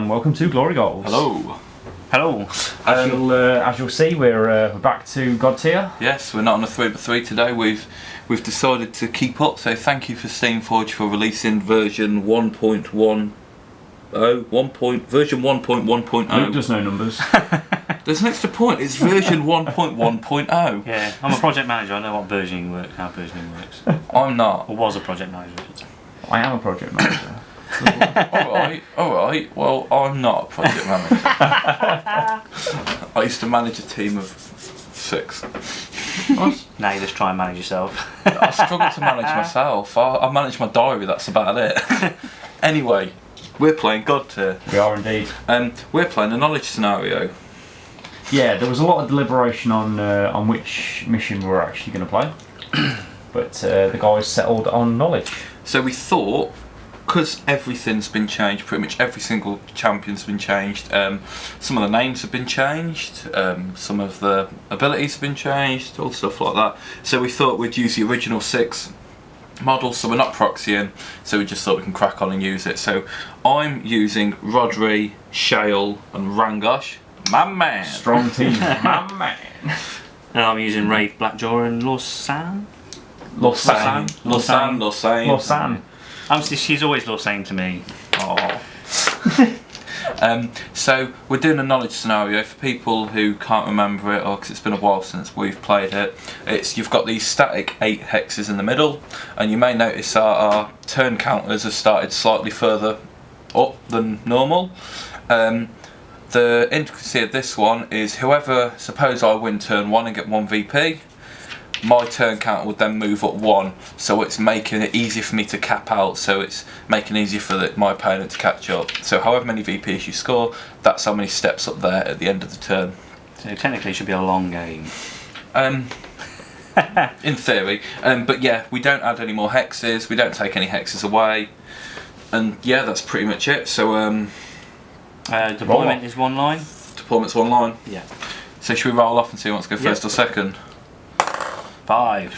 and welcome to Glory Goals. Hello. Hello. As you'll see, we're back to Godtear. Yes, we're not on a 3x3 today. We've decided to keep up. So thank you for Steamforge for releasing version 1.10, version 1.1.0. Luke does no numbers. There's an extra point. It's version 1.1.0. Yeah, I'm a project manager. I know what versioning works, how versioning works. I'm not. Or was a project manager, I should say. I am a project manager. Alright. Well, I'm not a project manager. I used to manage a team of 6. What? Now you just try and manage yourself. I struggle to manage myself. I manage my diary, that's about it. Anyway, we're playing Godtear. We are indeed. We're playing a knowledge scenario. Yeah, there was a lot of deliberation on which mission we were actually going to play. But the guys settled on knowledge. So we thought, because everything's been changed, pretty much every single champion's been changed, some of the names have been changed, some of the abilities have been changed, all stuff like that. So we thought we'd use the original 6 models, so we're not proxying, so we just thought we can crack on and use it. So I'm using Rodri, Shale and Rangosh. My man! Strong team. My man. And I'm using Rave, Blackjaw and Lausanne. Lausanne. She's always Lausanne to me. Oh. So we're doing a knowledge scenario for people who can't remember it, or because it's been a while since we've played it. You've got these static 8 hexes in the middle, and you may notice our turn counters have started slightly further up than normal. The intricacy of this one is whoever, suppose I win turn 1 and get 1 VP, my turn counter would then move up 1, so it's making it easier for me to cap out, so it's making it easier for my opponent to catch up. So however many VPs you score, that's how many steps up there at the end of the turn. So technically it should be a long game. In theory, but yeah, we don't add any more hexes, we don't take any hexes away, and yeah, that's pretty much it. So deployment is 1 line? Deployment's 1 line. Yeah. So should we roll off and see who wants to go first or second? 5.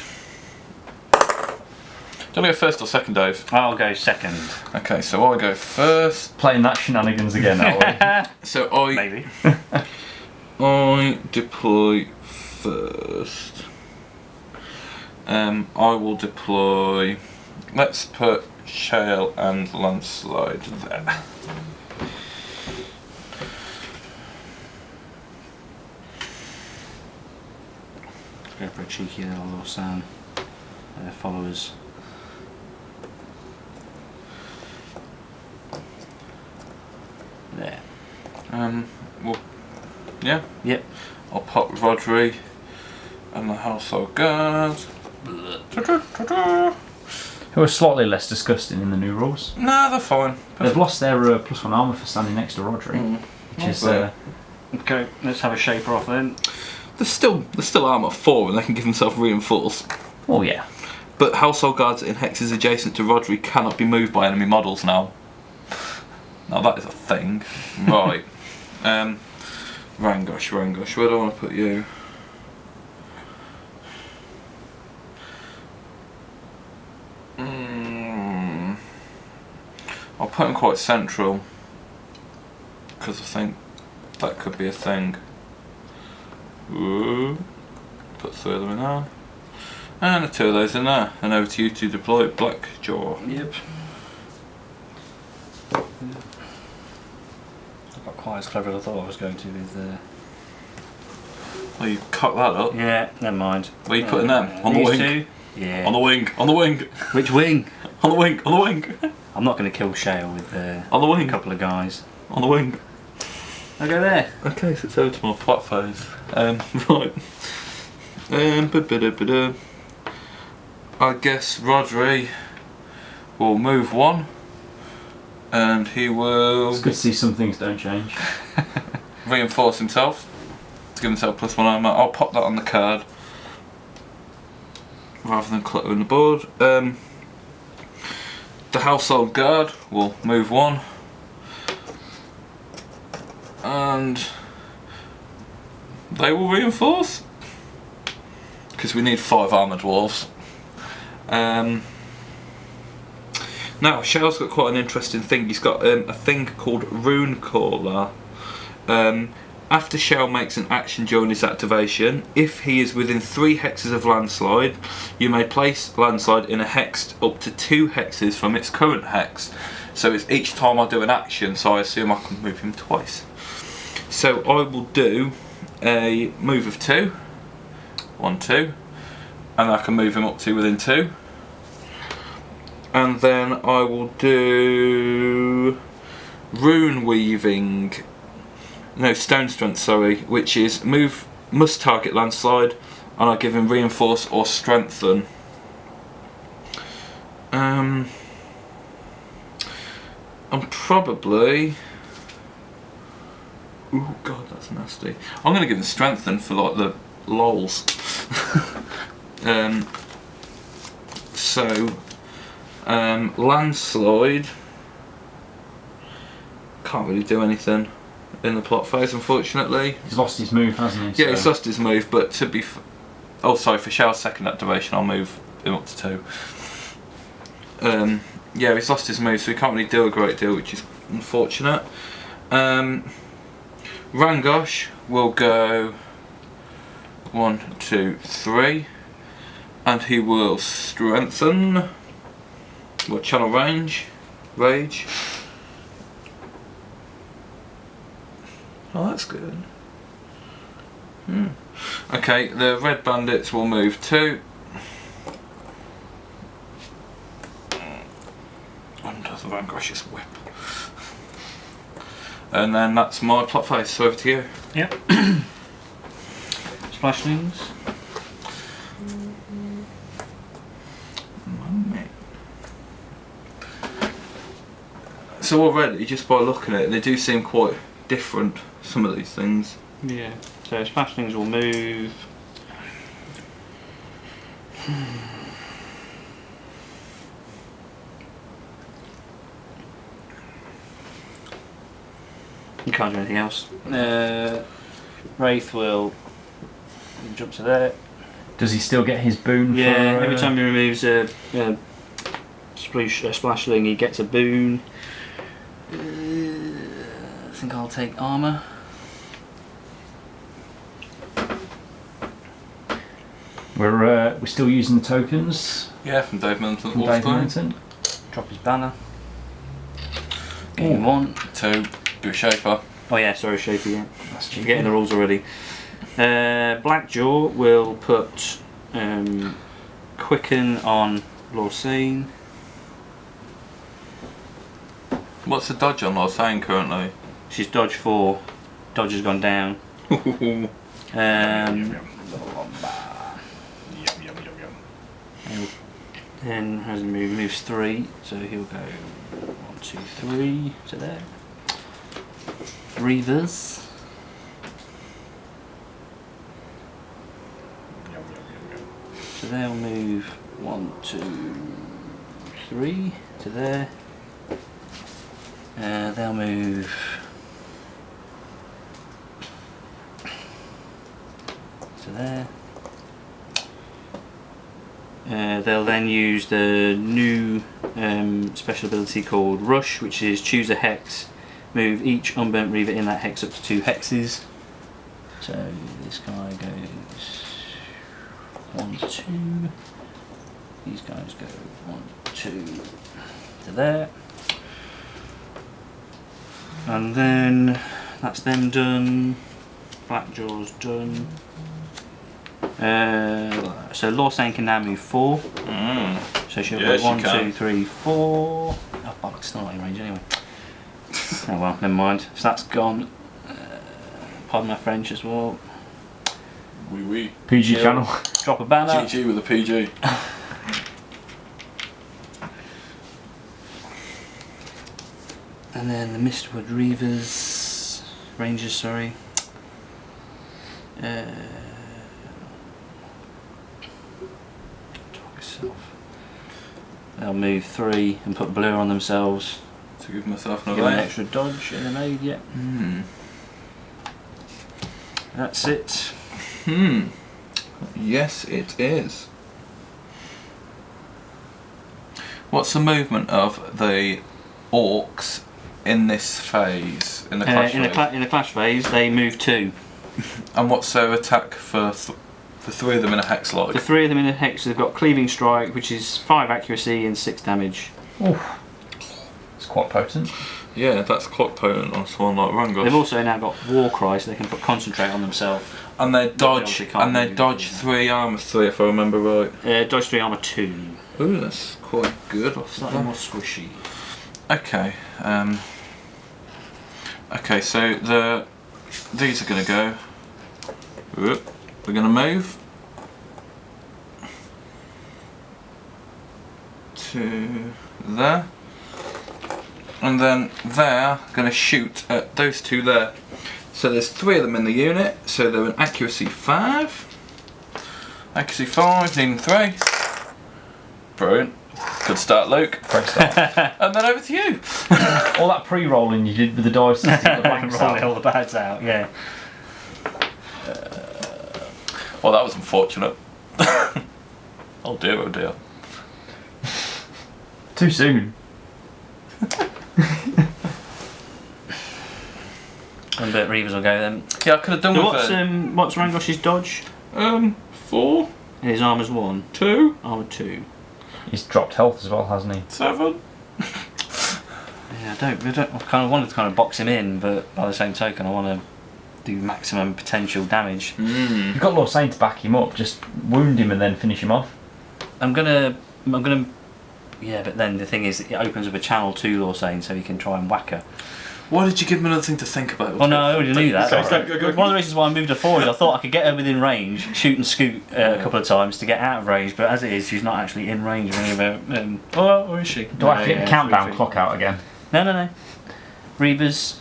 Do you want to go first or second, Dave? I'll go second. Okay, so I'll go first. Playing that shenanigans again, are we? So Maybe. I deploy first. I will deploy. Let's put Shale and Landslide there. Go for a cheeky little Lausanne. Their followers. There. Well, yeah. Yep. I'll pop Rodri and the household guards. Who are slightly less disgusting in the new rules. Nah, they're fine. They've lost their +1 armour for standing next to Rodri, which is Okay, let's have a shaper off then. They're still armor 4 and they can give themselves reinforce. oh yeah. But household guards in hexes adjacent to Rodri cannot be moved by enemy models now. Now that is a thing. Right. Rangosh, where do I want to put you? I'll put him quite central, because I think that could be a thing. Ooh. Put 3 of them in there. And 2 of those in there. And over to you to deploy Blackjaw. Yep. I got quite as clever as I thought I was going to with Oh, you cut that up? Yeah, never mind. Where are you putting them? On the These wing? 2? Yeah. On the wing, on the wing, Which wing? on the wing, on the wing, I'm not going to kill Shale with on the a wing, couple of guys. on the wing. I'll go there. Okay, so it's over to my flat phase. Right. I guess Rodri will move 1 and he will It's good to see some things don't change. reinforce himself to give himself +1 armor. I'll pop that on the card rather than cluttering the board. The household guard will move 1 and they will reinforce because we need 5 armor dwarves. Now, Shell's got quite an interesting thing. He's got a thing called Rune Caller. After Shell makes an action during his activation, if he is within 3 hexes of Landslide, you may place Landslide in a hex up to 2 hexes from its current hex. So it's each time I do an action, so I assume I can move him twice. So I will do a move of 2, 1, 2, and I can move him up to within 2. And then I will do Rune Weaving, no, Stone Strength, sorry, which is must target Landslide, and I give him Reinforce or Strengthen. I'm probably, oh god, that's nasty. I'm going to give him Strengthen for like the lols. Landslide can't really do anything in the plot phase, unfortunately. He's lost his move, hasn't he? Yeah, he's lost his move, but to be oh, sorry, for Shell's second activation, I'll move him up to 2. Yeah, he's lost his move, so he can't really do a great deal, which is unfortunate. Rangosh will go 1, 2, 3, and he will strengthen. What, channel rage? Oh, that's good. Okay, the red bandits will move 2. Under the Rangosh's whip. And then that's my plot phase, so over to you. Yep. Splashlings. So already, just by looking at it, they do seem quite different, some of these things. Yeah. So Splashlings will move. You can't do anything else. Wraith will jump to there. Does he still get his boon? Yeah, for, every time he removes a splashling, he gets a boon. I think I'll take armour. We're still using the tokens Yeah, from Dave Milton. from Dave Millington. Drop his banner. Game 1. 2, do a shaper. Oh yeah, sorry, Shaper, yeah. That's You're getting the rules already. Blackjaw will put Quicken on Lorsane. What's the dodge on Lorsane currently? She's dodge 4. Dodge has gone down. Then has moves 3, so he'll go 1, 2, 3 to there. Reavers. So they'll move 1, 2, 3 to there. They'll move to there. They'll then use the new special ability called Rush, which is choose a hex, move each unburnt reaver in that hex up to 2 hexes. So this guy goes 1, 2. These guys go 1, 2 to there. And then that's them done. Blackjaw's done. So Lorsane can now move 4. So she'll go 1, 2, 3, 4. Oh, bollocks, still not in range anyway. Oh well, never mind. So that's gone. Pardon my French as well. Oui, oui. PG She'll channel. Drop a banner. GG with a PG. And then the Mistwood Reavers. Rangers, sorry. They'll move 3 and put blue on themselves. To give myself an Give an evade. extra dodge in an aid, yeah. That's it. Yes, it is. What's the movement of the orcs in this phase? In the clash phase? In the clash phase, they move 2. And what's their attack for 3 of them in a hex like? The 3 of them in a hex, they've got cleaving strike, which is 5 accuracy and 6 damage. Oof. It's quite potent. Yeah, that's quite potent on someone like Rangosh. They've also now got War Cry, so they can concentrate on themselves. And they dodge. Can't move. 3, armor 3, if I remember right. Dodge 3, armor 2. Ooh, that's quite good. Slightly more squishy. Okay. Okay, so these are going to go. We're going to move to there, and then they're going to shoot at those 2 there. So there's 3 of them in the unit, so they're an accuracy 5. Accuracy 5, needing 3. Brilliant. Good start, Luke. Great start. And then over to you. All that pre-rolling you did with the dice to get the blanks Rolling out. all the bads out, yeah. Well, that was unfortunate. Oh dear, oh dear. Too soon. And Reavers will go then. Yeah, I could have done So with what's Rangosh's dodge? 4, And his armor's 1. 2, Armor 2. He's dropped health as well, hasn't he? 7. Yeah, I kind of wanted to kind of box him in, but by the same token, I want to do maximum potential damage. You've got Lord Saint to back him up. Just wound him and then finish him off. I'm gonna. Yeah, but then the thing is, it opens up a channel to Lorsain, so he can try and whack her. Why did you give him another thing to think about? Well, no, I already knew that. Sorry. One of the reasons why I moved her forward, I thought I could get her within range, shoot and scoot a couple of times to get out of range, but as it is, she's not actually in range of any of her. Oh, or is she? Do I have to get the countdown clock out again? No. Reavers.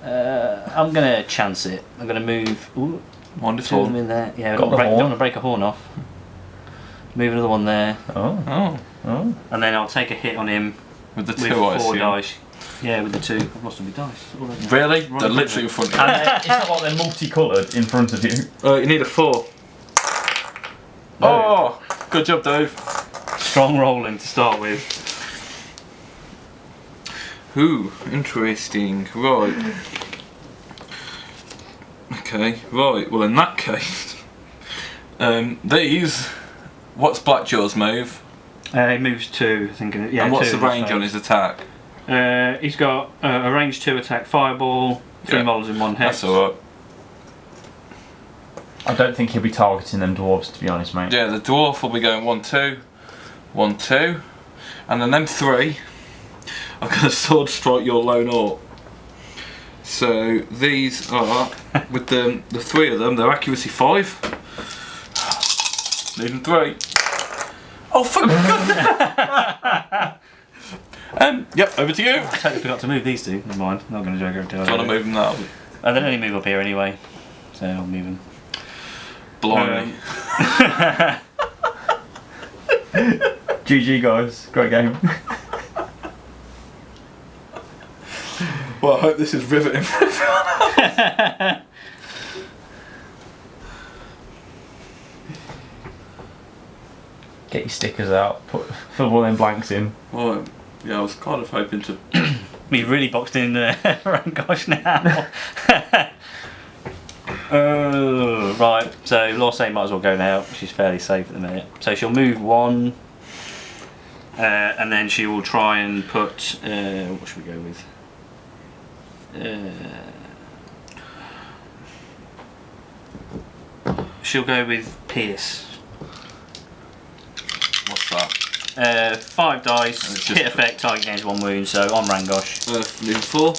I'm gonna chance it. I'm gonna move. Ooh, 2 of Wonderful. them in there. Yeah, Got don't the horn. want to break a horn off. Move another one there, Oh. and then I'll take a hit on him With the 2, with I 4 assume. dice. Yeah, with the 2. I've lost all my dice. Really? Right They're in literally in front of And it's not like they're multicoloured in front of you. you. You need a 4. Oh! Good job, Dave. Strong rolling to start with. Ooh, interesting. Right. Okay, right. Well, in that case, these. What's Blackjaw's move? He moves 2, I think. Yeah, And what's 2 the range on his attack? He's got a range 2 attack, fireball, 3 Yeah. models in 1 hex. That's alright. I don't think he'll be targeting them dwarves, to be honest, mate. Yeah, the dwarf will be going 1, 2, 1, 2, and then them 3 are going to sword strike your lone orc. So these are, with the 3 of them, they're accuracy 5. Needing 3. Oh, for goodness! Yep, over to you. I totally forgot to move these 2. Never mind. Not going to drag over to Do you want to move them now? They only move up here anyway, so I'll move them. Blimey. GG, guys. Great game. Well, I hope this is riveting for everyone. Get your stickers out. Fill all them blanks in. Well, yeah, I was kind of hoping to. We really boxed in Rangosh now. Right, so Lorsain might as well go now. She's fairly safe at the minute. So she'll move 1, and then she will try and put. What should we go with? She'll go with Pierce. What's that? 5 dice, And it's hit just- effect, target gains 1 wound, so on Rangosh. Needing 4.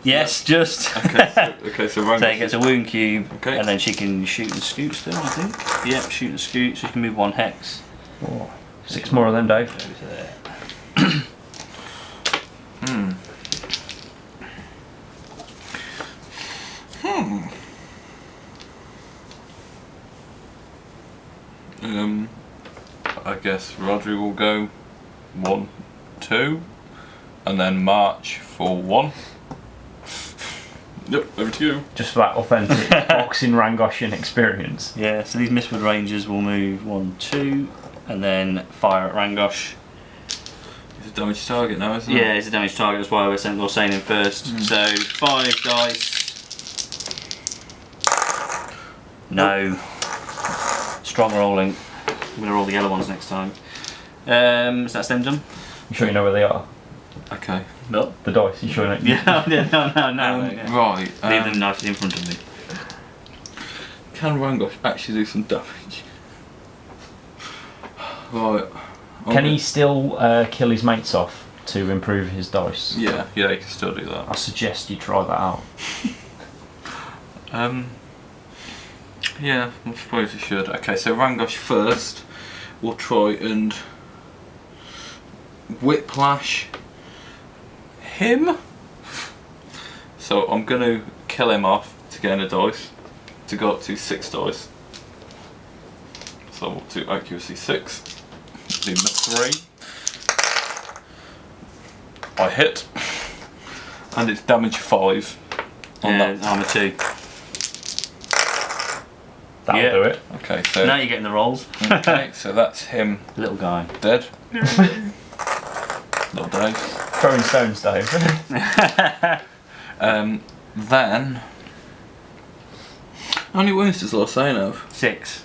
Yes, just. Okay, so Rangosh. So he gets a wound cube, Okay. and then she can shoot and scoot still, I think. Yep, shoot and scoot, so she can move 1 hex. Oh, 6 more of them, Dave. Over to there. I guess Rodri will go 1, 2, and then march for 1. Yep, over to you. Just for that authentic boxing Rangoshian experience. Yeah, so these Mistwood Rangers will move 1, 2, and then fire at Rangosh. It's a damaged target now, isn't it? Yeah, it's a damaged target, that's why we're saying him first. So 5 dice. No. Strong rolling. I'm going to roll the yellow ones next time. So that's them done? You sure you know where they are? Okay. No. The dice, you sure you know? Yeah, no. Yeah. Right. Leave them nicely in front of me. Can Rangosh actually do some damage? Right. Can he still kill his mates off to improve his dice? Yeah, he can still do that. I suggest you try that out. Yeah, I suppose you should. Okay, so Rangosh first. We'll try and whiplash him. So I'm going to kill him off to gain a dice to go up to 6 dice. So we'll do accuracy 6. Do the 3. I hit, and it's damage 5 on that. Armour 2. That'll Yeah. do it. Okay, so Now you're getting the rolls. okay, so that's him Little guy. dead. Little Dave. Throwing stones, Dave. Then how many wounds does Larsane have? 6.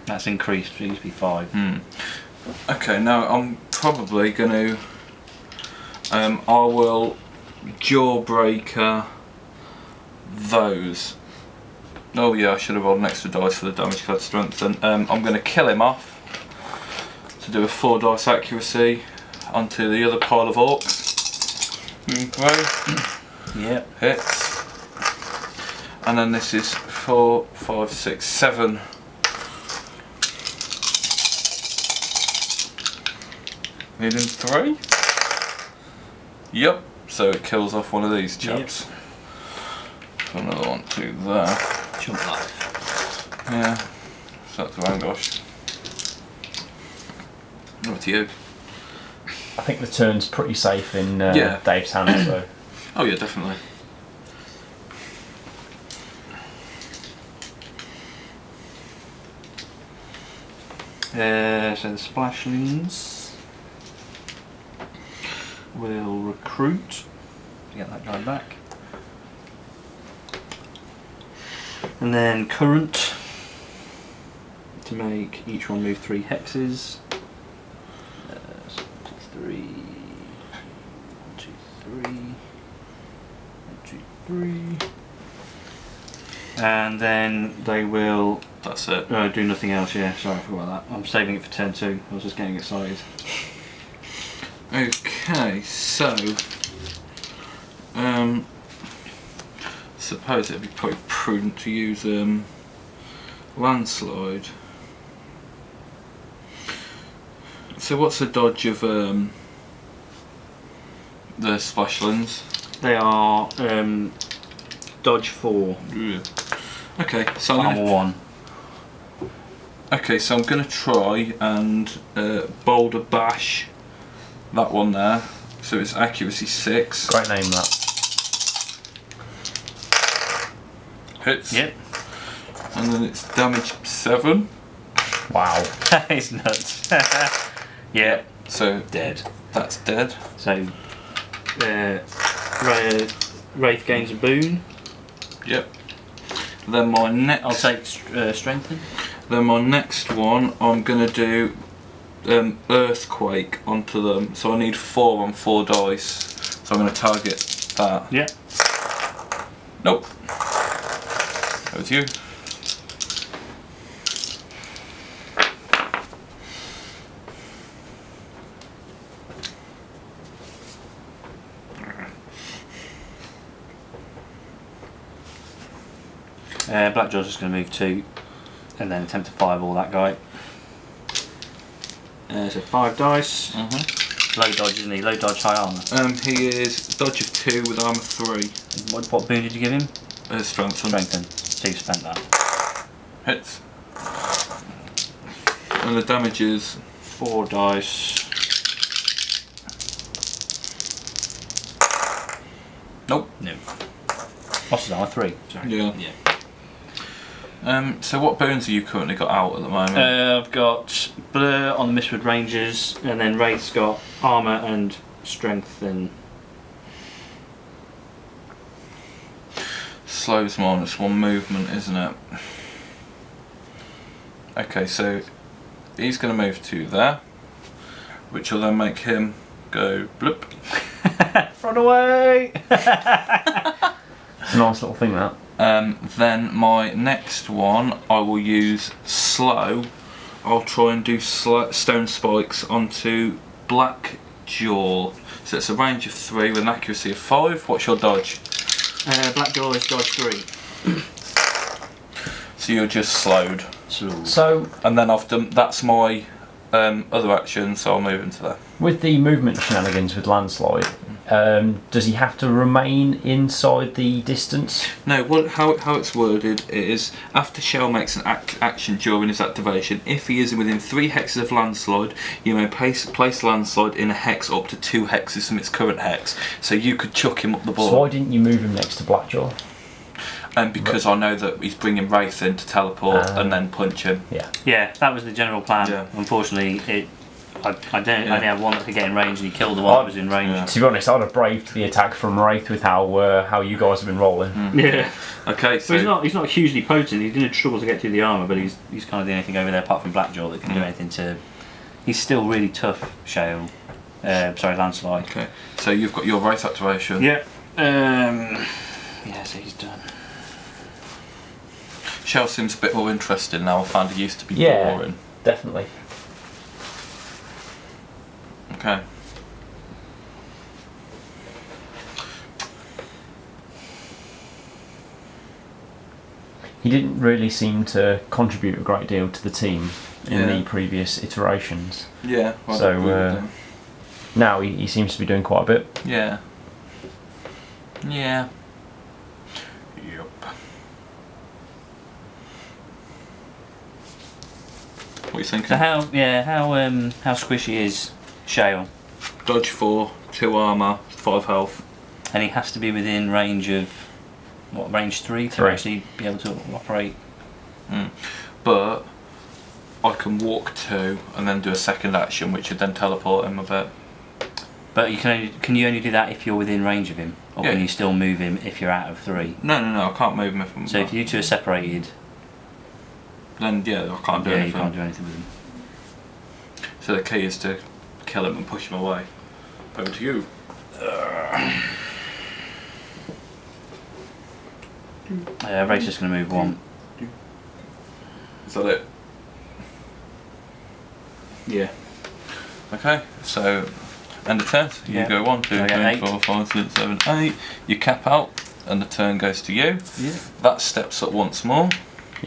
That's increased, it used to be 5. Okay, now I'm probably going to I will jawbreaker those. Oh yeah, I should have rolled an extra dice for the damage clad strength. And I'm going to kill him off to do a 4 dice accuracy onto the other pile of orcs. Okay. Yep. Hits. And then this is 4, 5, 6, 7. Needing 3. Yep. So it kills off one of these chaps. So another one to there. Chunk life. Yeah. So that's Rangosh. Over to you. I think the turn's pretty safe in Yeah. Dave's hands, though. Oh yeah, definitely. So the splashlings will recruit to get that guy back. And then current to make each one move 3 hexes. So 3, 1, 2, 3, 1, 2, 3. And then they will That's it. do nothing else, yeah, sorry I forgot that. I'm saving it for turn 2, I was just getting excited. Okay, so suppose it'd be probably prudent to use landslide. So what's the dodge of the splashlings? They are dodge 4, Okay, so I'm armor gonna, 1. okay, so I'm gonna try and boulder bash that one there. So it's accuracy 6. Great name, that. Hits. Yep. And then it's damage 7. Wow. That is nuts. Yeah, So dead. that's dead. So Wraith gains a boon. Yep. Then my next. I'll take strengthen. Then my next one, I'm gonna do earthquake onto them. So I need 4 on 4 dice. So I'm gonna target that. Yeah. Nope. Over to you. Blackjaw's just going to move 2 and then attempt to fireball that guy. So 5 dice. Low dodge, isn't he? Low dodge, high armour. He is dodge of 2 with armor 3. What boon did you give him? Strengthen. Strengthen. So you've spent that. Hits. And the damage is 4 dice. Nope. No. What's his armour? 3. Sorry. Yeah. Yeah. So what boons have you currently got out at the moment? I've got Blur on the Mistwood Rangers, and then Wraith's got armour and strength and. Slows -1 movement, isn't it? Okay, so he's going to move to there, which will then make him go bloop. Run away! It's a nice little thing, that. Then my next one, I will use slow. I'll try and do stone spikes onto Black Jaw. So it's a range of 3 with an accuracy of 5. What's your dodge? Blackjaw is dodge 3. So you're just slowed. So, And then I've done, that's my other action, so I'll move into there. with the movement shenanigans with landslide, does he have to remain inside the distance? No, how it's worded is after Shell makes an action during his activation, if he is within 3 hexes of landslide, you may place landslide in a hex up to 2 hexes from its current hex. So you could chuck him up the board. So why didn't you move him next to Blackjaw? Because I know that he's bringing Wraith in to teleport and then punch him. Yeah. Yeah, that was the general plan. Yeah. Unfortunately, I only had one that could get in range, and he killed the one that was in range. Yeah. To be honest, I'd have braved the attack from Wraith with how you guys have been rolling. Yeah. Okay, so He's not hugely potent. He's going to struggle to get through the armour, but he's kind of doing anything over there apart from Blackjaw that can do anything to. He's still really tough, Shale. Sorry, Landslide. Okay, so you've got your Wraith activation. Yeah. Yeah, so he's done. Shell seems a bit more interesting now. I found he used to be Yeah, boring. definitely. Okay. He didn't really seem to contribute a great deal to the team in Yeah. the previous iterations. Yeah. Well, So, I agree with him. Now he seems to be doing quite a bit. Yeah. Yeah. Yep. What are you thinking? So how squishy is Shale? Dodge 4, 2 armour, 5 health. And he has to be within range of what, range 3 to 3. actually be able to operate. But I can walk 2 and then do a second action, which would then teleport him a bit. But can you only do that if you're within range of him, or Yeah. can you still move him if you're out of 3? No, I can't move him if I'm. So if you two are separated, then yeah, I can't do yeah, anything. you can't do anything with him. So the key is to kill him and push him away. Over to you. Ray's just going to move 1. Is that it? Yeah. Okay, so end of turn. You Yeah. go 1, 2, I get 3, 8. 4, 5, 6, 7, 8. You cap out, and the turn goes to you. Yeah. That steps up once more.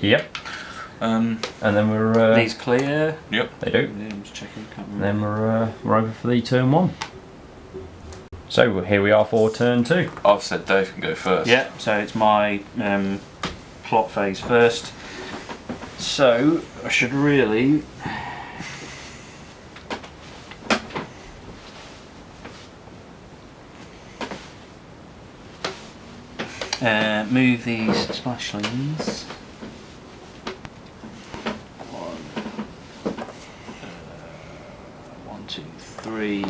Yep. Um, And then we're. These clear. yep. They do. Yeah, I'm just checking. Can't And remember. then we're over for the turn 1. So here we are for turn 2. I've said Dave can go first. Yeah. So it's my plot phase first. So I should really. Move these splashlings. 1, 2, 3.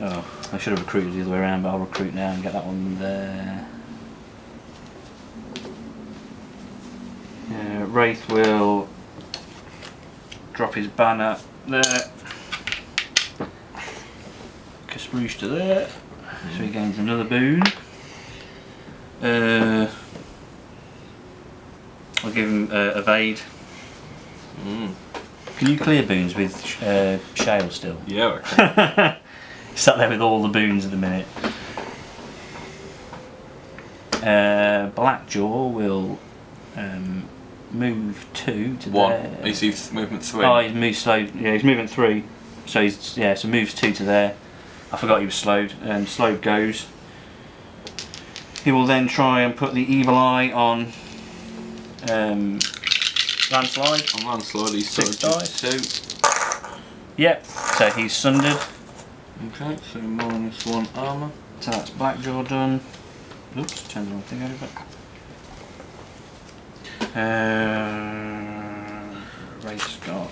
Oh, I should have recruited the other way around, but I'll recruit now and get that one there. Wraith will drop his banner there. Casprouche to there. So he gains another boon. I'll give him evade. Can you clear boons with Shale still? Yeah, okay. He's sat there with all the boons at the minute. Blackjaw will move 2 to 1. there. Is he movement 3? Oh, he's moved slow. Yeah, he's movement 3. So so moves 2 to there. I forgot he was slowed. Slowed goes. He will then try and put the evil eye on landslide. On landslide, he's 6 dice. 2. Yep. So he's sundered. Okay, so -1 armour. So that's Blackjaw done. Oops, turned the wrong thing over. Race got.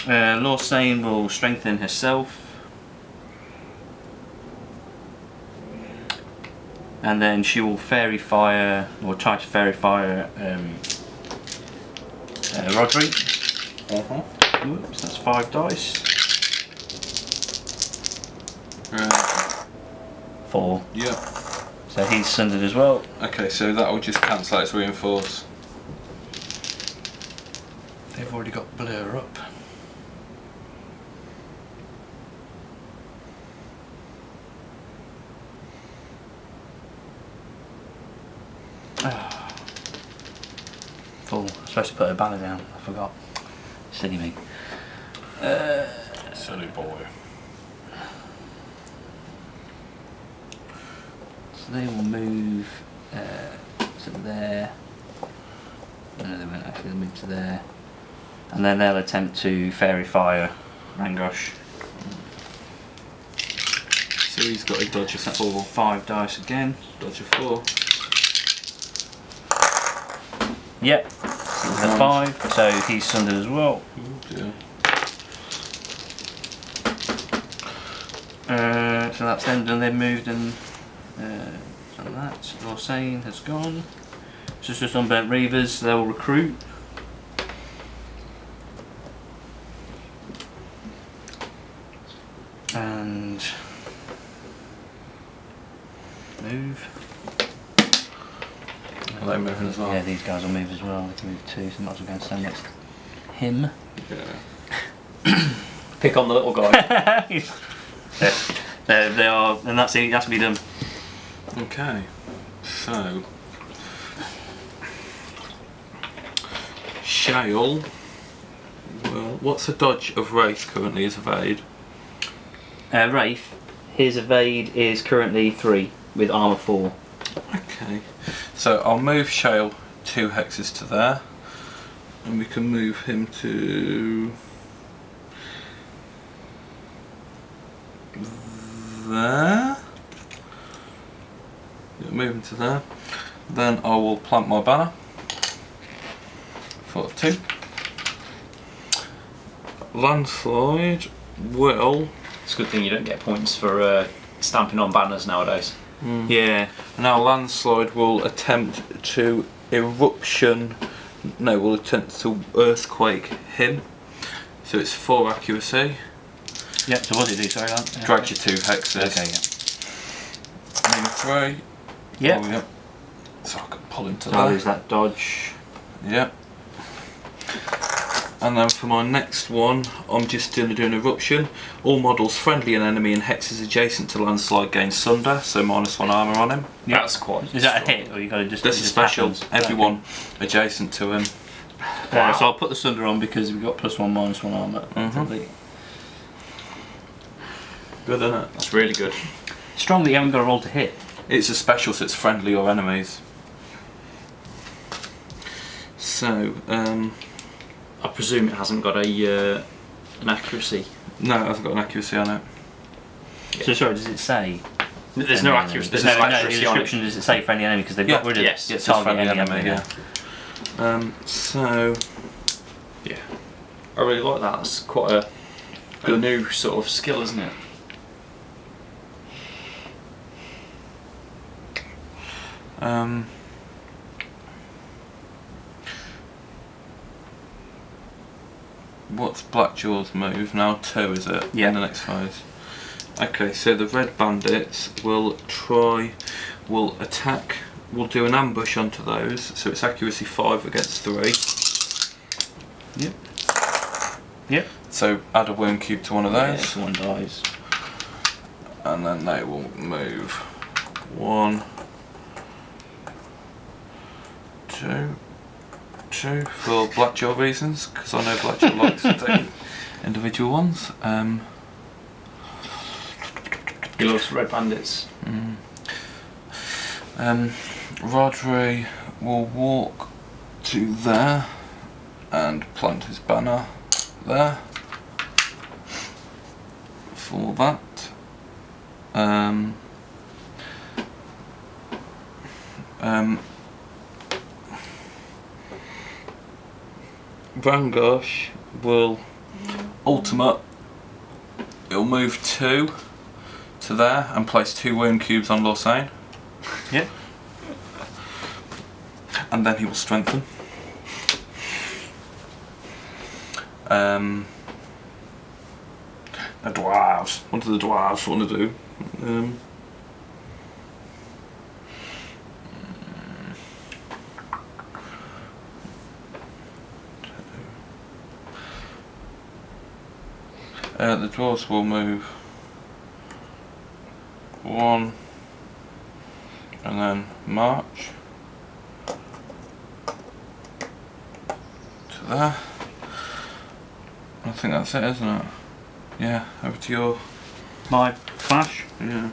Lawsane will strengthen herself. And then she will fairy fire, or try to fairy fire Rodri. Oops, that's 5 dice. 4. Yeah. So he's sundered as well. Okay, so that will just cancel its reinforce. They've already got Blur up. Full. I'm supposed to put a banner down. I forgot. Silly me. Silly boy. So they will move to there. No, they won't actually. They'll move to there, and then they'll attempt to fairy fire Rangosh. So he's got a dodge of 4. 5 dice again. Dodge of 4. Yep. So he's at 5, so he's sundered as well. Oh dear. So that's them done. They've moved and done that. Lawsane has gone. So it's just Unburnt Reavers. They'll recruit. And move. Are they moving as well? Yeah, these guys will move as well. They can move too, so might as well go and stand next to him. Yeah. Pick on the little guy. They are, and that's it. That's me done. Okay. So Shale. Well, what's the dodge of Wraith currently as evade? Wraith, his evade is currently 3 with armor 4. Okay. So I'll move Shale 2 hexes to there, and we can move him to there. Yeah, move him to there. Then I will plant my banner for 2. Landslide will. It's a good thing you don't get points for stamping on banners nowadays. Yeah. Now Landslide will attempt to eruption. No, will attempt to earthquake him. So it's 4 accuracy. Yep. So what did it do? Sorry, Lan. Drag you 2 hexes. Okay. Move 3. Yep. Oh, yep. So I can pull him to So I'll there. use that dodge. Yep. And then for my next one, I'm just going to do an eruption. All models friendly and enemy and hexes adjacent to landslide gain sunder, so -1 armor on him. Yep. That's quite. Is that a hit, or you got to just? This it is just special. happens? Everyone adjacent to him. Okay. So I'll put the sunder on because we've got +1 -1 armor. Good, isn't it? That's really good. Strong that you haven't got a roll to hit. It's a special, so it's friendly or enemies. So, I presume it hasn't got a an accuracy. no, it hasn't got an accuracy on it. So sorry, does it say? There's no accuracy. There's There's no, no no, accuracy the on it. description does it say friendly enemy because they've Yeah, got rid of yes, It's target friendly enemy. enemy, yeah. So, Yeah. I really like that. That's quite a new sort of skill, isn't it? what's Blackjaw's move now? 2, is it? Yeah. In the next phase. Okay, so the red bandits will attack. We'll do an ambush onto those. So it's accuracy 5 against 3. Yep. Yep. So add a wound cube to one of Yeah, those, so one dies. and then they will move 1, 2, 2 for Blackjaw reasons, because I know Blackjaw likes to do individual ones. He loves red bandits. Rodri will walk to there and plant his banner there for that. Rangosh will ultimate. He'll move 2 to there and place 2 wound cubes on Lorsain. Yeah. And then he will strengthen. The dwarves. What do the dwarves want to do? The dwarves will move 1 and then march to there. I think that's it, isn't it? Yeah, over to your... My clash. Yeah.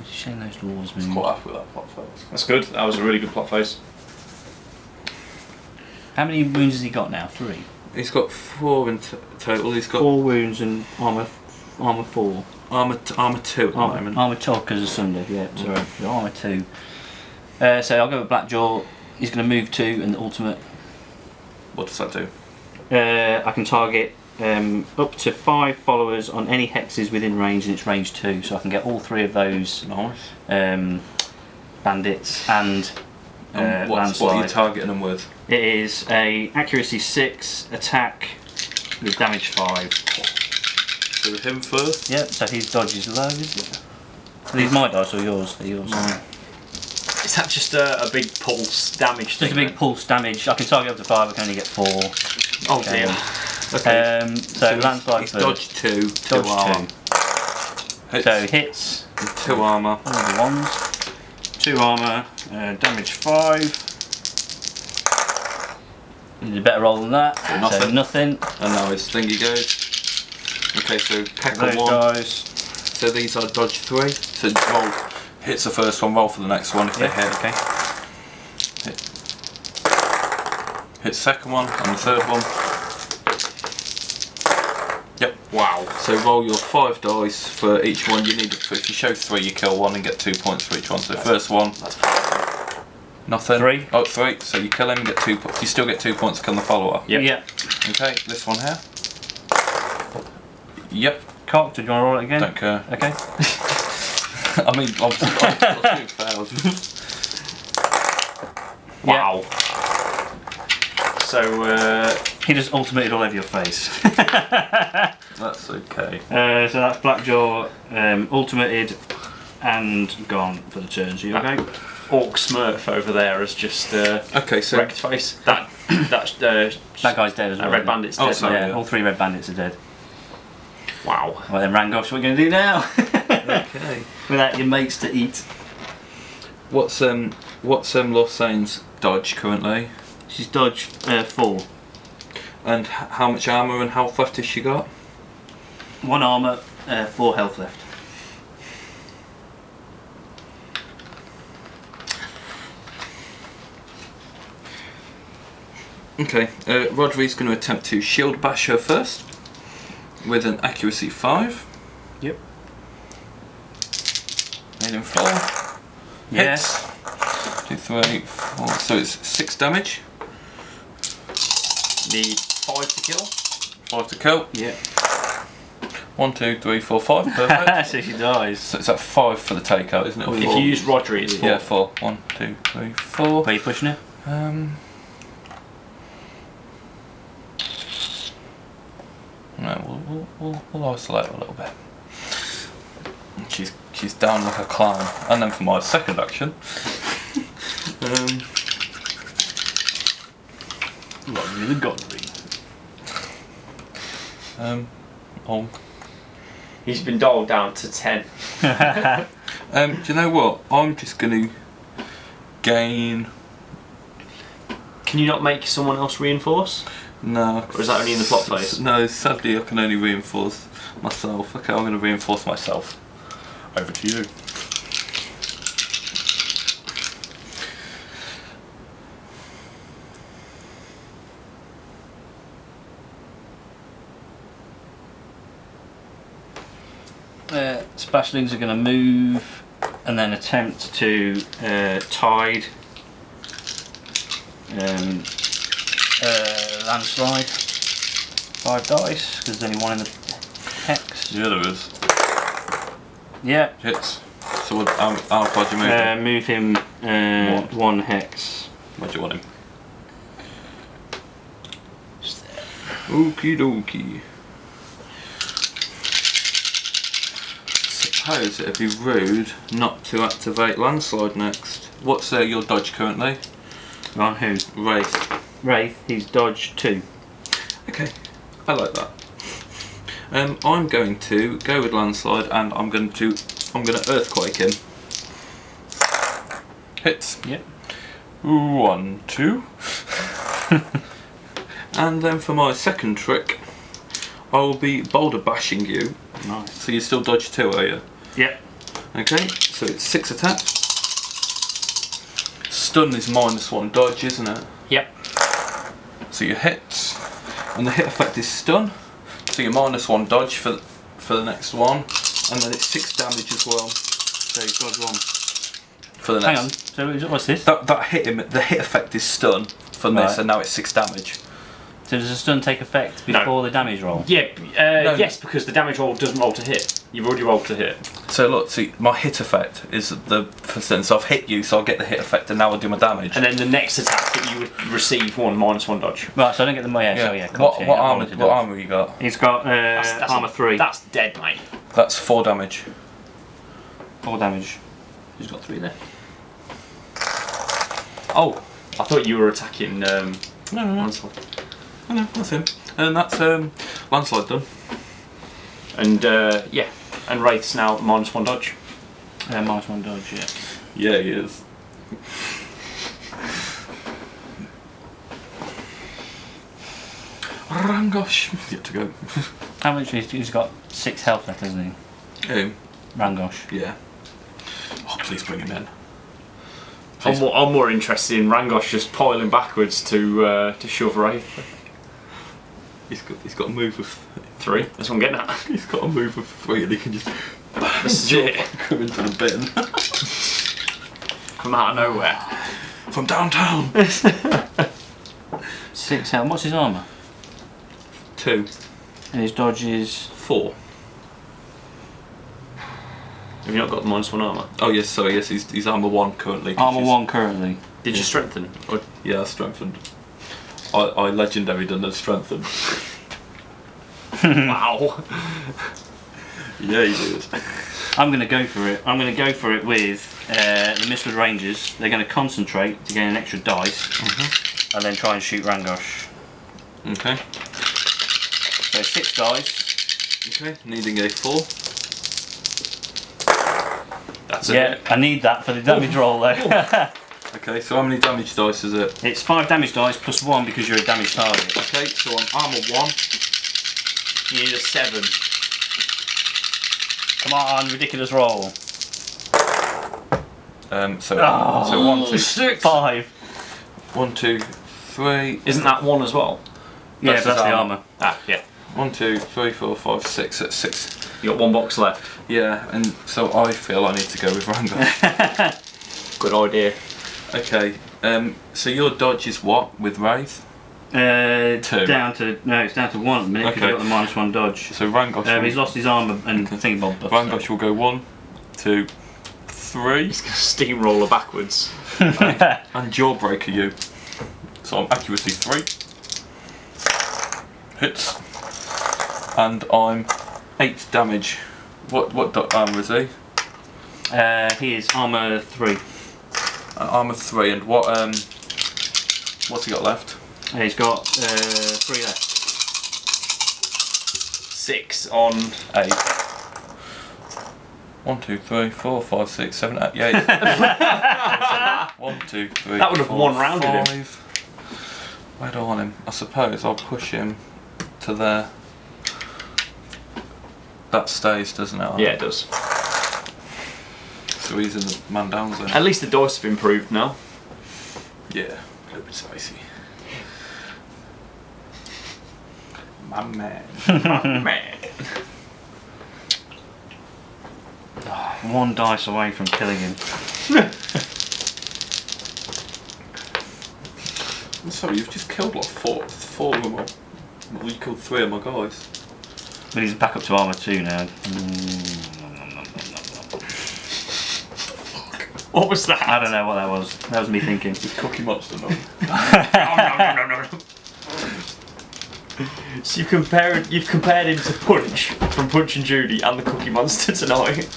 Shame those dwarves move. Quite happy with that plot phase. That's good. That was a really good plot phase. How many wounds has he got now? 3. He's got 4 in total. He's got 4 wounds and armor 4. armor 2 at the moment. Armor 2 because of Sunday. Yeah, sorry. Armor 2. So I'll go with Blackjaw. He's going to move 2 and ultimate. What does that do? I can target up to 5 followers on any hexes within range, and it's range 2, so I can get all 3 of those Nice. bandits and What are landslide. you targeting them with? It is a accuracy 6 attack with damage 5. So him first. Yep. So his dodge is low, is it? Are these my dice or yours? They're yours. Is that just a big pulse damage thing? Just a big pulse damage. I can target up to 5. I can only get 4. Oh dear. Okay. So landslide he's first. dodge 2, 2 Dodge armor. 2. Hits. So hits. 2 armor. All the ones. 2 armor. Damage 5. You did a better roll than that. Nothing. So nothing. And now his thingy goes. Okay, so peck Those on 1. guys. So these are dodge 3. So roll. Hits the first one, roll for the next one if they hit. Okay. Hit second one and the third one. Yep. Wow. So roll your 5 dice for each one. You need. If you show 3, you kill 1 and get 2 points for each one. So first one. Nothing. 3. Oh, 3. So you kill him and get 2 points. You still get 2 points to kill the follower. Yep. Yeah. Okay. This one here. Yep. Cocked. Do you want to roll it again? Don't care. Okay. I mean, I'll do fails. Wow. So He just ultimated all over your face. That's okay. So that's Blackjaw ultimated and gone for the turn. So you okay? Orc Smurf over there has just Okay, so wrecked face. That's That guy's dead as well. Red Bandit's Oh, dead. sorry. Yeah, all 3 red bandits are dead. Wow. Well then, Rangosh, what are we going to do now? okay. Without your mates to eat. What's Lorsain's dodge currently? She's dodge 4. And how much armor and health left has she got? 1 armor, 4 health left. Okay, Rodri's going to attempt to shield bash her first with an accuracy 5. Yep. Made him fall. Yes. Hits. 2, 3, 4. So it's 6 damage. Need 5 to kill. 5 to kill. Yeah. 1, 2, 3, 4, 5. Perfect. So she dies. So it's at 5 for the takeout, isn't it? Or If 4? you use Rodri, it's 4. Yeah, 4. 1, 2, 3, 4. Where are you pushing her? No, we'll isolate her a little bit. She's down like a clown. And then for my second action, Rodri the Godtear. oh, He's been dialed down to 10. do you know what? I'm just going to gain. Can you not make someone else reinforce? No. Or is that only in the plot phase? No, sadly I can only reinforce myself. Okay, I'm going to reinforce myself. Over to you. Splashlings are going to move and then attempt to tide landslide. 5 dice, because there's only one in the hex. Yeah, there is. Yeah. Hits. So how far do you move him? Move him 1 hex. Where do you want him? Okie dokie. Suppose it'd be rude not to activate landslide next. What's your dodge currently? On who? Wraith. Wraith, he's dodge 2. Okay, I like that. I'm going to go with landslide, and I'm going to earthquake him. Hits. Yep. 1, 2. And then for my second trick, I will be boulder bashing you. Nice. So you still dodge 2, are you? Yep. Okay, so it's 6 attack. Stun is -1 dodge, isn't it? Yep. So you hit, and the hit effect is stun. So you're -1 dodge for the next one, and then it's 6 damage as well. So he's dodge 1. For the Hang next. on, so what's this? That hit him. The hit effect is stun from this, Right. and now it's 6 damage. So does the stun take effect before the damage roll? Yeah, No. yes, because the damage roll doesn't roll to hit. You've already rolled to hit. So look, see, my hit effect is the percent. So I've hit you, so I'll get the hit effect, and now I'll do my damage. And then the next attack that you would receive -1 dodge. Right, so I don't get the yeah. So yeah, What armor you got? He's got That's armor 3. That's dead, mate. That's 4 damage. 4 damage. He's got 3 there. Oh, I thought you were attacking. No. Landslide. No, that's him. And that's landslide done. And yeah, and Wraith's now -1 dodge. -1 dodge, yeah. Yeah, he is. Rangosh. Yet to go. How much he's got 6 health left, hasn't he? Rangosh. Yeah. Oh, please bring him in. I'm more interested in Rangosh just piling backwards to shove Wraith. He's got a move of 3. That's what I'm getting at. He's got a move of 3, and he can just This is it. come into the bin From out of nowhere. from downtown. 6 health. What's his armor? 2, And his dodge is 4. Have you not got the -1 armor? Oh yes, sorry, yes, he's armor 1 currently. armor 1 currently. Did you strengthen? Or Yeah, strengthened. I legendary done and strengthened. wow. Yeah, he did. I'm going to go for it. I'm going to go for it with the Mistwood Rangers. They're going to concentrate to gain an extra dice, and then try and shoot Rangosh. Okay. So 6 dice. Okay, needing a 4. That's Yeah, it. I need that for the damage roll though. Okay, so how many damage dice is it? It's 5 damage dice plus 1 because you're a damaged target. Okay, so I'm armor 1. You need a 7. Come on, ridiculous roll. So 1, 2, 6. 5. 1, 2, 3. Isn't that 1 as well? Yeah, That's that's his the armor. armor. Ah, yeah. 1, 2, 3, 4, 5, 6. That's 6. You got 1 box left. Yeah, and so I feel I need to go with Rangosh. Good idea. Okay, so your dodge is what with Wraith? 2. It's down to 1 at the minute because Okay. you got the -1 dodge. So Rangosh. He's lost his armor and thingy buff. Rangosh will go 1, 2, 3, He's gonna steamroller backwards. and Jawbreaker you. So I'm accuracy 3. Hits. And I'm 8 damage. What armor is he? He is armor 3. Armor 3, and what's he got left? He's got 3 left. 6 on 8. 1, 2, 3, 4, 5, 6, 7, 8, 8. 1, 2, 3. That would have 4, one-rounded him. 5. Where do I want him? I suppose I'll push him to there. That stays, doesn't it? Yeah, it does. So he's in the man down zone. At least the dice have improved now. Yeah, a little bit spicy. My man. Man. 1 dice away from killing him. I'm sorry, you've just killed like four of them. Well, you killed 3 of my guys. But he's back up to armour 2 now. What was that? I don't know what that was. That was me thinking. It's Cookie Monster, no? No. So you've compared him to Punch from Punch and Judy and the Cookie Monster tonight.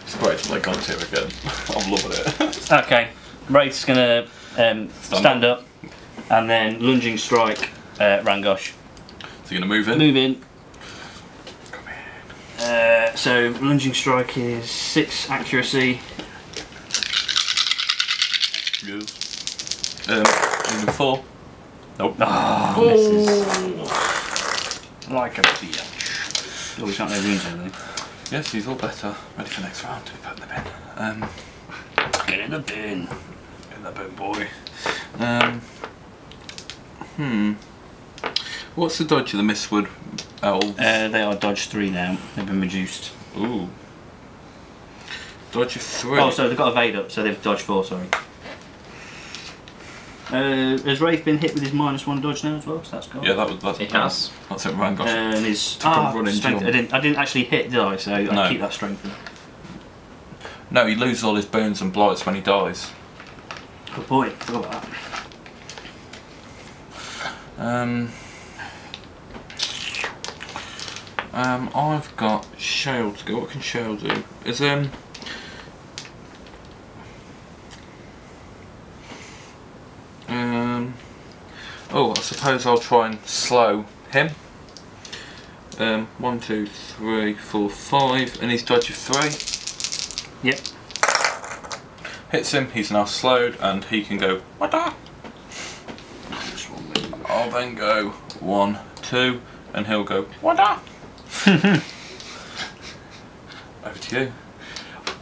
It's great to play Godtear again. I'm loving it. Okay, Wraith's gonna stand up and then lunging strike Rangosh. So you're gonna move in? Move in. Come in. So lunging strike is 6 accuracy. Yes. 4. Nope. Oh, misses. Like a bitch. Oh, we can't have runes on there. Yes, he's all better. Ready for next round. We put in the bin. Get in the bin. In the bin, boy. What's the dodge of the Mistwood elves? They are dodge 3 now. They've been reduced. Ooh. Dodge of 3. Oh, so they've got evade up, so they've dodge 4, sorry. Has Wraith been hit with his -1 dodge now as well? So that's gone. Yeah, that's It has. That's it, Rangosh. And his strength. I didn't actually hit, did I? So I keep that strength. No, he loses all his boons and blights when he dies. Good boy. Forgot about that. I've got Shale to go. What can Shale do? Is oh, I suppose I'll try and slow him. 1, 2, 3, 4, 5, and he's dodge of 3. Yep. Hits him. He's now slowed, and he can go. Wada! I'll then go 1, 2, and he'll go. Wada! Over to you.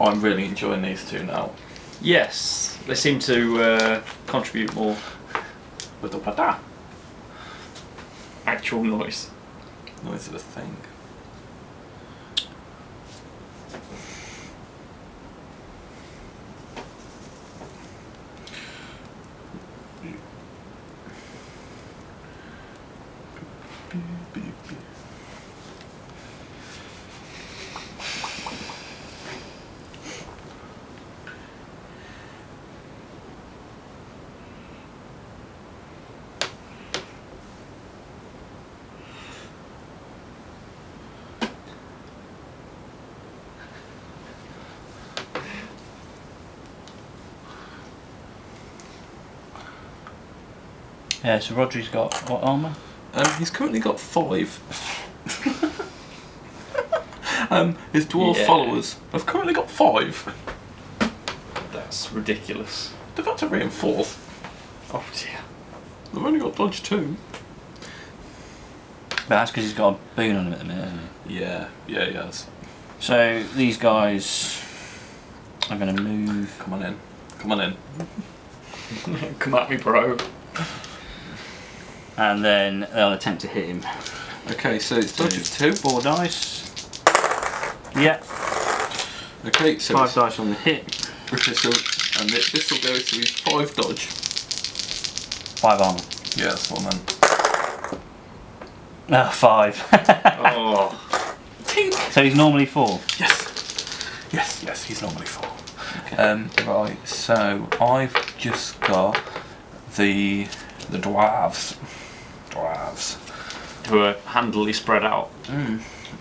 I'm really enjoying these two now. Yes, they seem to contribute more with the wada. Actual noise. Noise of a thing. Yeah, so Rodri's got what armour? He's currently got 5. His dwarf followers have currently got 5. That's ridiculous. They've had to reinforce. Oh dear. They've only got dodge 2. But that's because he's got a boon on him at the minute, hasn't he? Yeah, he has. So these guys are going to move. Come on in. Come on in. Come at me, bro. And then they'll attempt to hit him. Okay, so it's dodge of 2. 4 dice. Yeah. Okay, so 5 dice on the hit. okay, so and this will go to his 5 dodge. 5 armour. Yeah, that's what I meant. 5. Oh. Tink. So he's normally 4. Yes, he's normally 4. Okay. Right, so I've just got the dwarves. Who are handily spread out.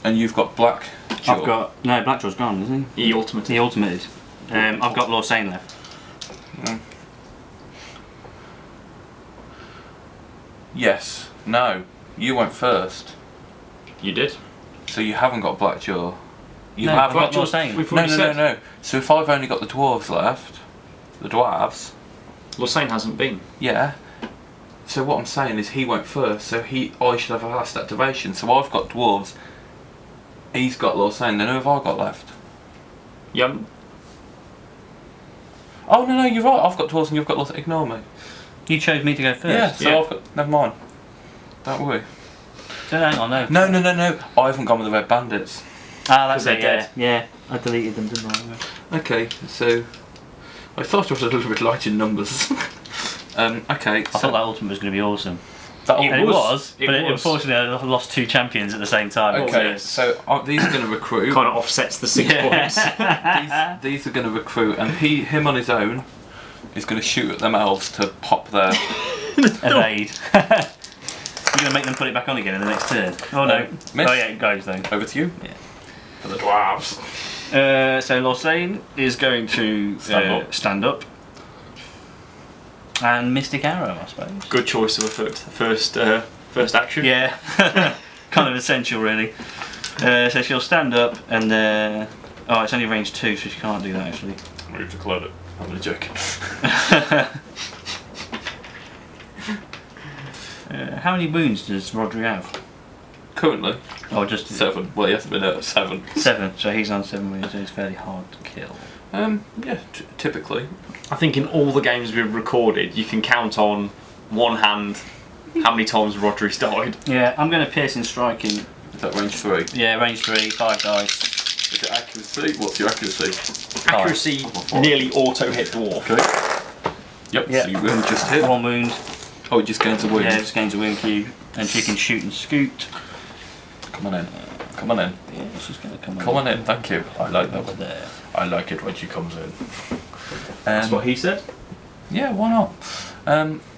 And you've got black jaw. I've got Blackjaw's gone, isn't he? He ultimate. He ultimated. I've got Lorsane left. Yes. No. You went first. You did. So you haven't got black jaw. You No, have I've got got Lorsane. We've No. already said. So if I've only got the dwarves left, the dwarves. Lorsane hasn't been. Yeah. So what I'm saying is he went first, so I should have a last activation. So I've got dwarves. He's got Lorsane. Then who have I got left? You haven't. Oh no, you're right. I've got dwarves and you've got Lorsane. Ignore me. You chose me to go first. Yeah. So Yeah. I've got. Never mind. That way. Hang on, no. No. I haven't gone with the Red Bandits. Ah, that's they're it, dead. yeah. I deleted them, didn't I? Okay, so I thought it was a little bit light in numbers. Okay, I thought that ultimate was going to be awesome. that And it was, It but was. unfortunately I lost 2 champions at the same time. Okay, yes. so these are going to recruit. Kind of offsets the 6 points. These are going to recruit, and him on his own is going to shoot at them elves to pop their. Evade. You're going to make them put it back on again in the next turn. Oh no. Miss. Oh yeah, it goes though. Over to you. Yeah. For the dwarves. So Lorsane is going to stand up. And Mystic Arrow, I suppose. Good choice of a first action. Yeah, kind of essential really. So she'll stand up and oh, it's only range 2, so she can't do that actually. Move to clone it. I'm only joking. How many wounds does Rodri have? Currently, Oh, just 7. Well, he hasn't been at 7. 7. So he's on 7 wounds, so he's fairly hard to kill. Yeah, typically. I think in all the games we've recorded, you can count on one hand how many times Rodri's died. Yeah, I'm going to piercing striking. Is that range 3? Yeah, range 3, 5 dice. Is it accuracy? What's your accuracy? Accuracy nearly auto hit dwarf. Okay. Yep. Yeah. So you will just hit. 1 wound. Oh, it just gains a wound. Yeah, just gains a wound cube, and she can shoot and scoot. Come on in. Come on in. Yeah, she's going to come Come on in. Thank you. I like over that. there. I like it when she comes in. That's what he said. Yeah, why not?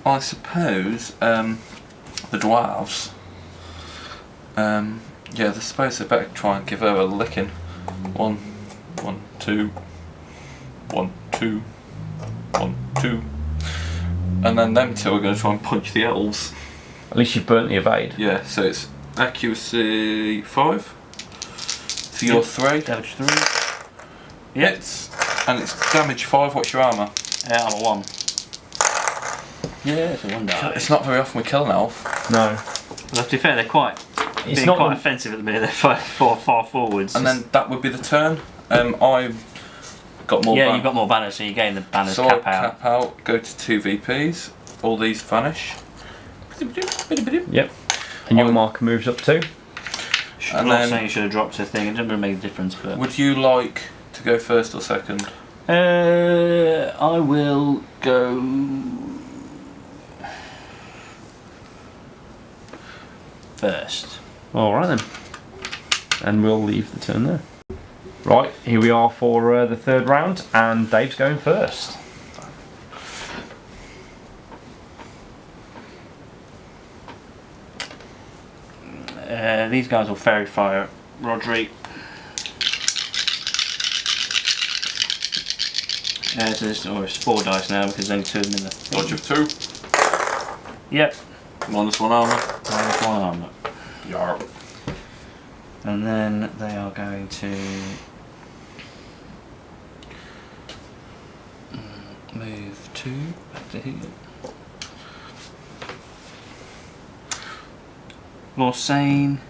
I suppose the dwarves. Yeah, I suppose they better try and give her a licking. 1, 1, 2, 1, 2, 1, 2, and then them two are going to try and punch the elves. At least you've burnt the evade. Yeah, so it's accuracy 5. So you're 3. Damage 3. Yeah. And it's damage 5. What's your armour? I'm a 1. Yeah, it's a 1 die. It's not very often we kill an elf. No. Well, to be fair, they're quite It's being not quite the- offensive at the minute. They're far forwards. And then that would be the turn. I've got more. yeah, you've got more banners, so you gain the banners So I cap out. cap out, go to 2 VPs, all these vanish. Yep. And your I- marker moves up too. I'm and not then- saying you should have dropped a thing. It doesn't really make a difference, but Would you like to go first or second? I will go. First. Alright then. And we'll leave the turn there. Right, here we are for the 3rd round, and Dave's going first. These guys will fairy fire Rodri. So it's 4 dice now because there's only 2 of them in the Dodge of 2, Yep. -1 armour. Minus 1 armor. Yarp. And then they are going to move 2 back to here. More sane.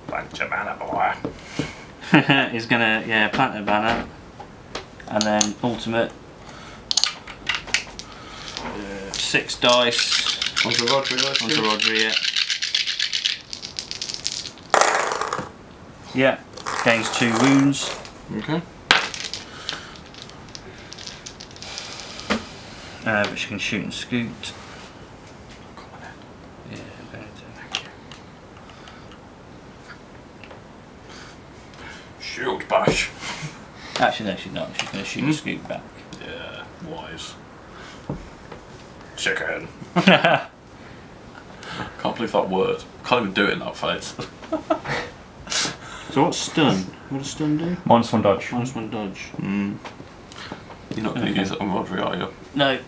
Bunch of mana, boy. Is gonna plant a banner, and then ultimate 6 dice Onto Rodri, let's onto see. Rodri. Yeah, gains 2 wounds. Okay. But she can shoot and scoot. Yeah, better. Shield bash. Actually, no, she's not. She's going to shoot and scoot back. Yeah, wise. Chicken. Yeah, Can't believe that word. Can't even do it in that face. so what's stun? What does stun do? -1 dodge. -1 dodge. You're not going to use it on Rodri, are you? No.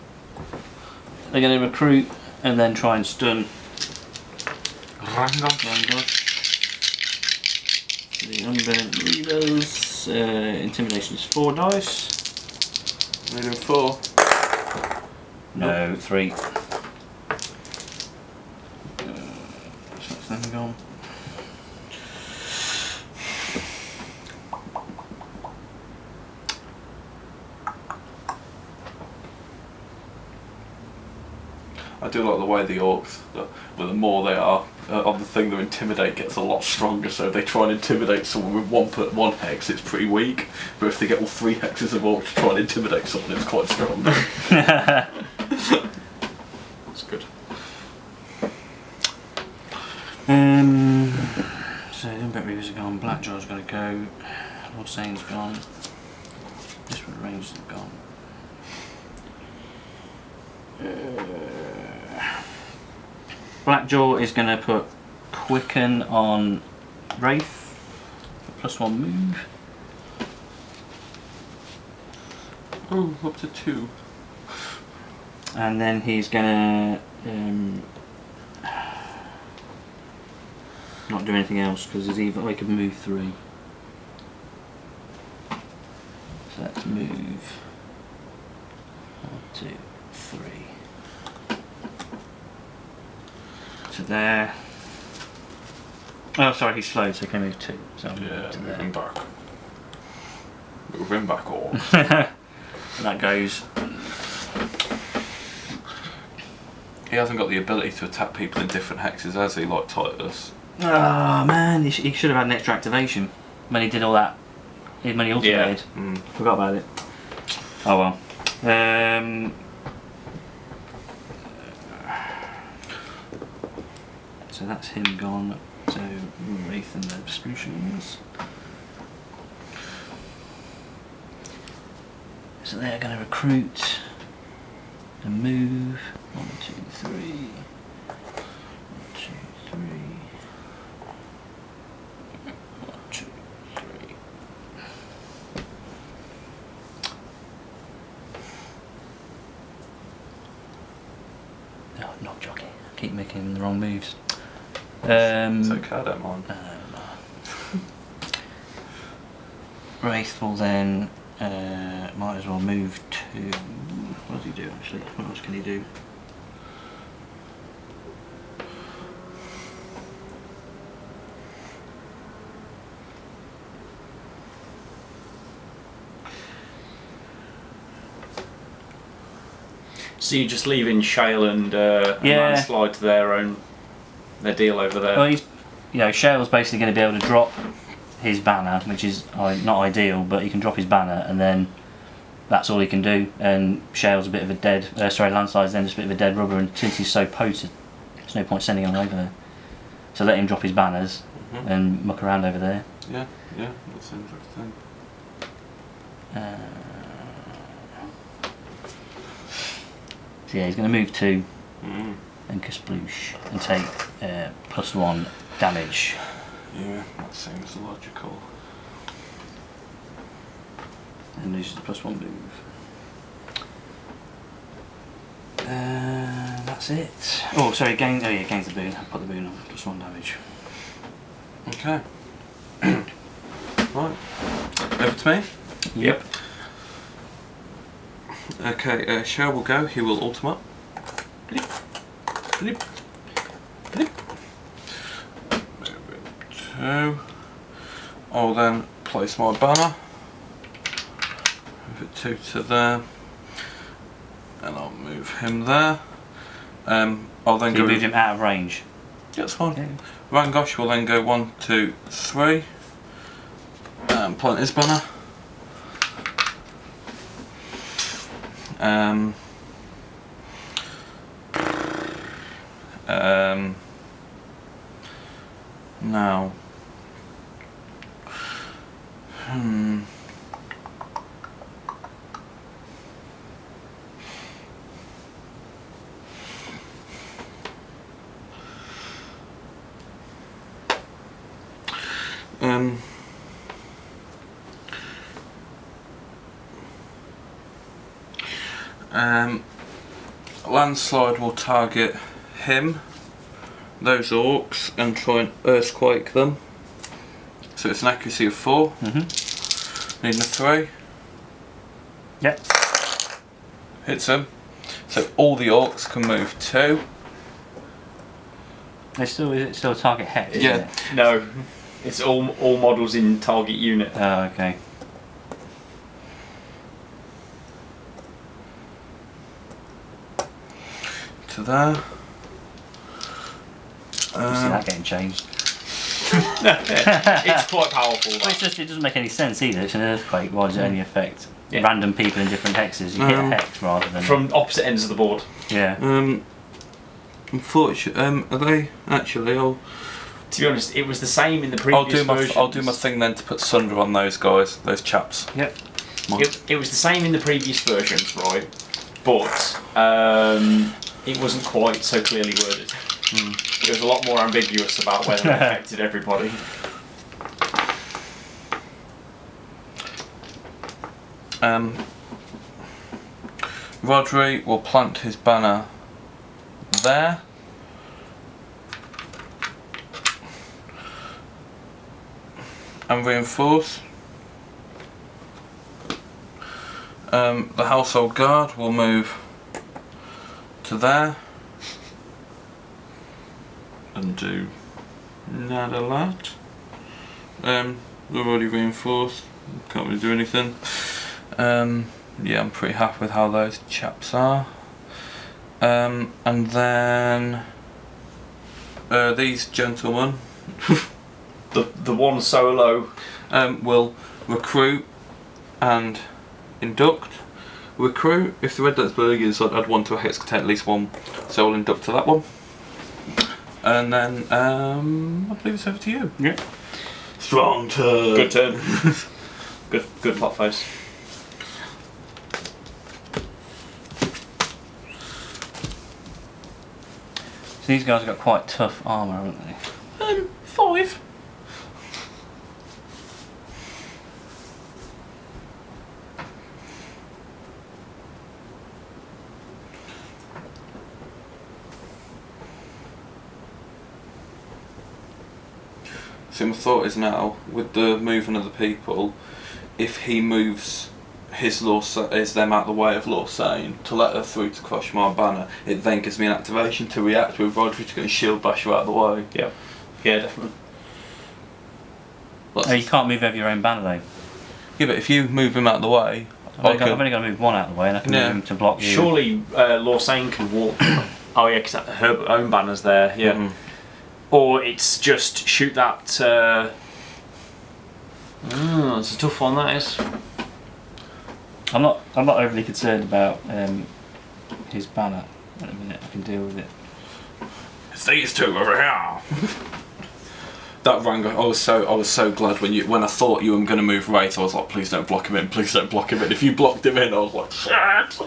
They're going to recruit and then try and stun Rangos. The unburnt readers. Intimidation is 4 dice. Made him 4. No, 3. So that's them gone. I do like the way the orcs, but the more they are on the thing, their intimidate gets a lot stronger. So if they try and intimidate someone with one hex, it's pretty weak. But if they get all 3 hexes of orcs to try and intimidate someone, it's quite strong. That's good. So the Unbent Reavers are gone. Blackjaw's got to go. Lord Sane's gone. This one Rangers have gone. Blackjaw is going to put Quicken on Wraith for +1 move. Oh, up to 2. And then he's going to not do anything else because there's even I could move 3. So let's move 1, 2, 3 to there. Oh, sorry, he's slowed, so he can move 2. So I'll move to Move there. him back. Move him back, or That goes. he hasn't got the ability to attack people in different hexes, has he? Like Titus. Oh man, he should have had an extra activation when he did all that. When he ultimated. Mm. Forgot about it. Oh well. So that's him gone. So Wraith and the Distributions. So they're going to recruit and move. 1, 2, 3. 1, 2, 3. 1, 2, 3. No, not jockey. I keep making the wrong moves. It's okay, I don't mind. Wraith will then might as well move to. What does he do actually? What else can he do? So you're just leaving Shale and Landslide to their deal over there. Well, Shale's basically going to be able to drop his banner, which is not ideal, but he can drop his banner and then that's all he can do. And Shale's a bit of a dead. Landslide's then just a bit of a dead rubber, and since he's so potent, there's no point sending him over there. So let him drop his banners and muck around over there. Yeah, that's interesting. So yeah, he's going to move 2 and Kasploosh and take +1 damage. Yeah, that seems logical. And loses the +1 move. That's it. Oh, sorry, gains the boon. I'll put the boon on, +1 damage. Okay. Right. Over to me? Yep. Okay, Shell will go. He will ultimate. Blip. Blip. Blip. Move it 2. I'll then place my banner. Move it 2 to there. And I'll move him there. I'll then So you moved him out of range. Yeah, that's fine. Yeah. Rangosh will then go 1, 2, 3. Plant his banner. Now. Landslide will target him, those orcs, and try and earthquake them. So it's an accuracy of 4. Needing a 3. Yep. Hits him. So all the orcs can move 2. Is it still a target hex? Yeah. Isn't it? No, it's all models in target unit. Oh, okay. to there. See that getting changed. It's quite powerful. Well, it's just, it doesn't make any sense either. It's an earthquake. Why does it only affect random people in different hexes? You hit a hex rather than from opposite ends of the board. Yeah. Unfortunately, are they actually? To be honest, it was the same in the previous versions. I'll do my thing then to put Sunder on those guys, those chaps. Yep. It was the same in the previous versions, right? But it wasn't quite so clearly worded. It was a lot more ambiguous about whether it affected everybody. Rodri will plant his banner there. And reinforce. The household guard will move to there. And do nada that. They're already reinforced. Can't really do anything. Yeah, I'm pretty happy with how those chaps are. And then these gentlemen, the one solo, will recruit and induct. Recruit, if the red light's blowing inside, add one to a hex, contain at least one, so I'll induct to that one. And then I believe it's over to you. Yeah. Strong turn. good turn. good pot face. So these guys have got quite tough armour, haven't they? 5. So my thought is now, with the movement of the people, if he moves his is them out the way of Lorsane to let her through to crush my banner, it then gives me an activation to react with Rodri to go and shield bash her out of the way. Yeah. Yeah, definitely. Oh, you can't move over your own banner though. Yeah, but if you move him out of the way, I've only got to move one out of the way and I can move him to block you. Surely Lorsane can walk. Oh yeah, because her own banner's there. Yeah. Or it's just shoot that. It's a tough one. That is. I'm not overly concerned about his banner at the minute. I can deal with it. It's these two over here. That rang. I was so glad when I thought you were going to move Wraith. I was like, please don't block him in. Please don't block him in. If you blocked him in, I was like, shit.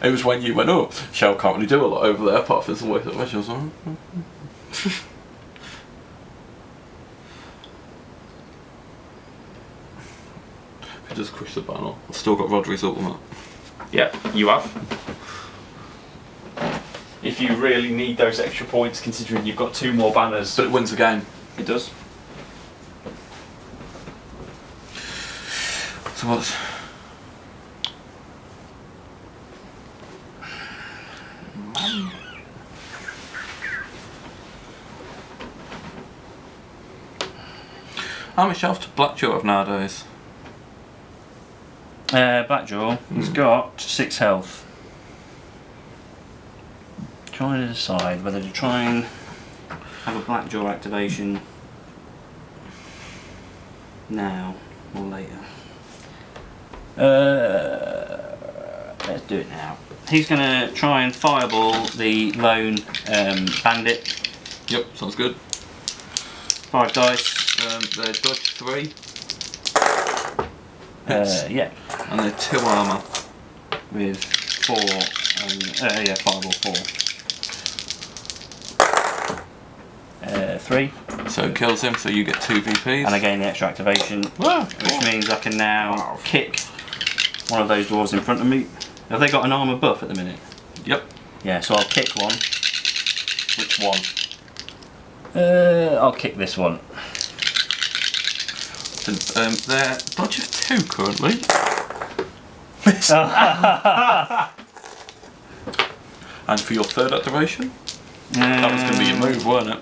It was when you went, oh, Shell can't really do a lot over there apart from the way that I was on. I just crush the banner. I've still got Rodri's ultimate. Yeah, you have. If you really need those extra points, considering you've got 2 more banners. But it wins the game. It does. So what's... How much health to Blackjaw have nowadays? Blackjaw, he's got 6 health. Trying to decide whether to try and have a Blackjaw activation now or later. Let's do it now. He's going to try and fireball the lone bandit. Yep, sounds good. 5 dice. They're dodge 3. Yeah. And they're 2 armour. With 4. Yeah, fireball 4. 3. So it kills him, so you get 2 VPs. And I gain the extra activation, which means I can now kick one of those dwarves in front of me. Have they got an armour buff at the minute? Yep. Yeah, so I'll kick one. Which one? I'll kick this one. They're dodge of 2 currently. And for your 3rd activation? That was going to be your move, weren't it?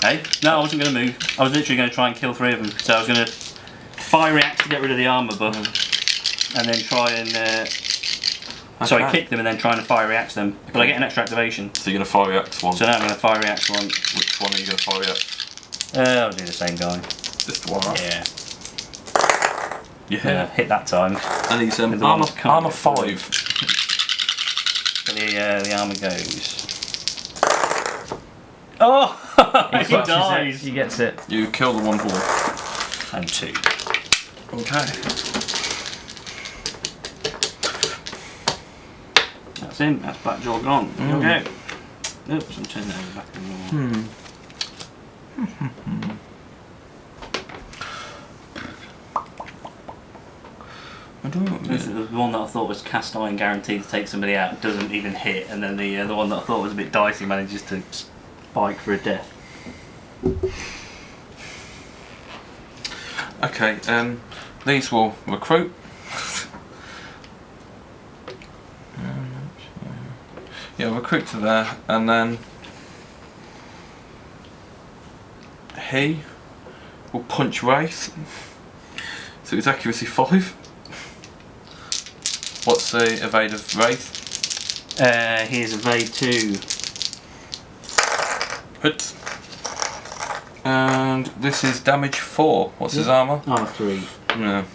Hey? No, I wasn't going to move. I was literally going to try and kill 3 of them. So I was going to fire react to get rid of the armour buff. And then try and So I kick them and then try and fire react them. But I get an extra activation. So you're going to fire react one. So now I'm going to fire react one. Which one are you going to fire react? I'll do the same guy. Just the one, right? Yeah. Yeah. Hit that time. And he's And the armor, ones can't armor get forward. 5. So the armour goes. Oh! he Clutches dies! it, he gets it. You kill the one dwarf. And 2. Okay. That's him. That's Blackjaw gone. Here we go. Oops, I'm turning it over back a little more. I don't know. This is the one that I thought was cast iron guaranteed to take somebody out doesn't even hit, and then the one that I thought was a bit dicey manages to spike for a death. Okay, these will recruit. Yeah, recruit to there, and then he will punch Wraith. So his accuracy 5. What's the evade of Wraith? Here's evade 2. Hit. And this is damage 4. What's his armour? Armour 3. Yeah.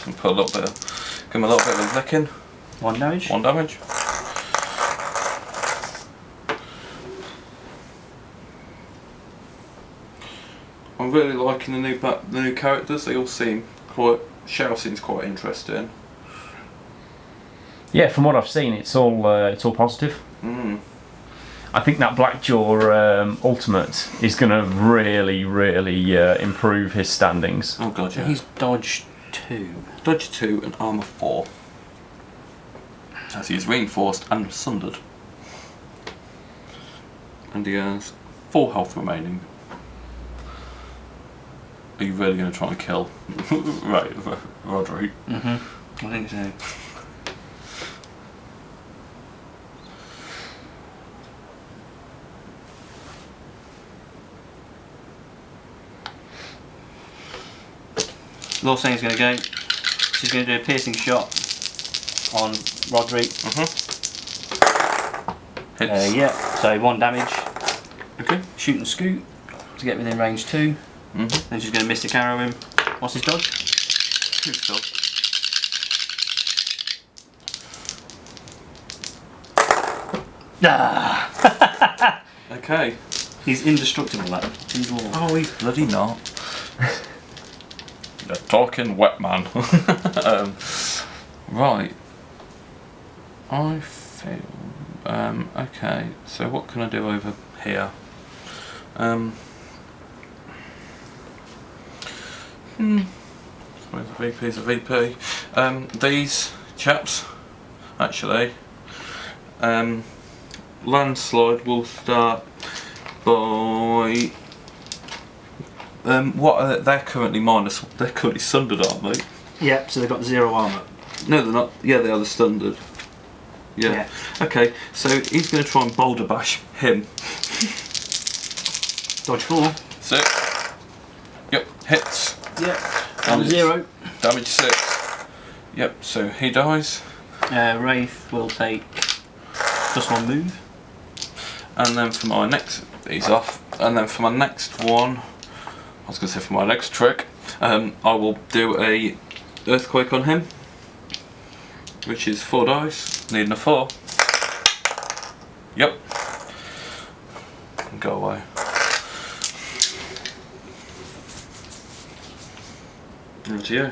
And put a little bit of, give him a little bit of a licking. 1 damage. 1 damage. I'm really liking the new characters. They all seem quite. Shao seems quite interesting. Yeah, from what I've seen, it's all positive. I think that Blackjaw ultimate is going to really improve his standings. Oh god, yeah. He's dodge 2. Dodge 2 and armour 4. As he is reinforced and sundered. And he has 4 health remaining. Are you really going to try and kill Roderick? I think so. Lorsane's going to go. She's going to do a piercing shot on Roderick. Hits. Yeah, so 1 damage. Okay. Shoot and scoot to get within range 2. Then she's going to Mystic Arrow him. What's his dodge? 2 still. Ah! Okay. He's indestructible, that. He's all. Oh, he's bloody not. You're talking wet man. Right. I feel. Okay, so what can I do over here? Suppose a VP's a VP. These chaps, actually. Landslide will start by. They're currently minus. They're currently sundered, aren't they? Yep, so they've got 0 armour. No, they're not. Yeah, they are the sundered. Yeah. Okay, so he's going to try and boulder bash him. Dodge 4. 6. Yep, hits. Yep. And it's 0. Damage 6. Yep, so he dies. Wraith will take +1 move. And then for my next, he's off. And then for my next one, I was going to say for my next trick, I will do a earthquake on him, which is 4 dice, needing a 4. Yep. And go away. Over to you.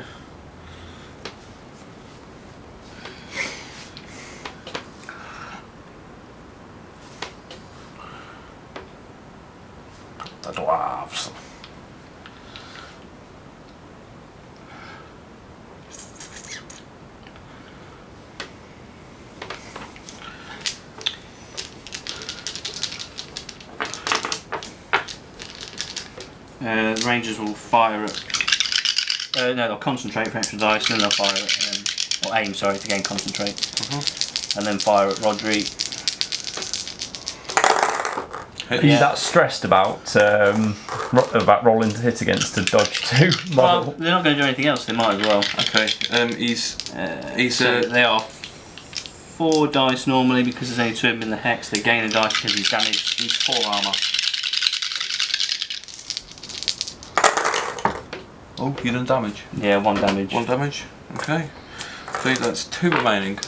The dwarves. The Rangers will fire at. No, they'll concentrate for extra dice, and then they'll fire at. Or aim, sorry, to gain concentrate. And then fire at Rodri. Are you that stressed about rolling to hit against a dodge 2 model? Well, they're not going to do anything else, they might as well. Okay, he's So they are 4 dice normally because there's only 2 of them in the hex. They gain a dice because he's damaged. He's 4 armour. Oh, you done damage? Yeah, 1 damage. 1 damage. Okay. So that's 2 remaining.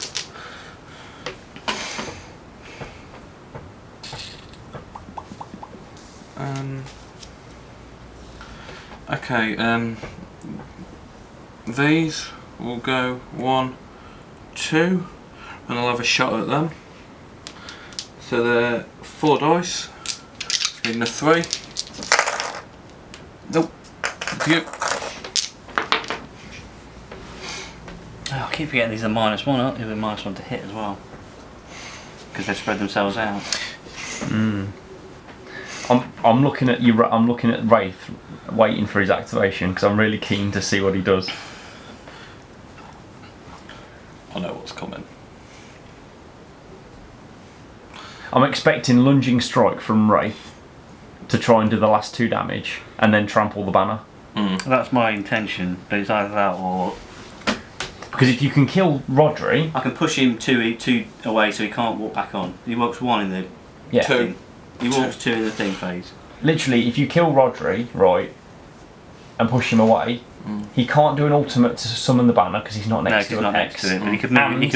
Okay, these will go 1, 2, and I'll have a shot at them. So they're 4 dice, in a 3. Nope. You. Oh, I keep forgetting these are -1, aren't they? They're -1 to hit as well. Because they've spread themselves out. I'm looking at you. I'm looking at Wraith, waiting for his activation because I'm really keen to see what he does. I know what's coming. I'm expecting lunging strike from Wraith to try and do the last 2 damage and then trample the banner. That's my intention, but it's either that or... Because if you can kill Rodri, I can push him 2 away so he can't walk back on. He walks 1 in the... yeah, 2. He walks 2 in the thing phase. literally, if you kill Rodri, right, and push him away, he can't do an ultimate to summon the banner because he's not next to he's a not hex. next to it, but he could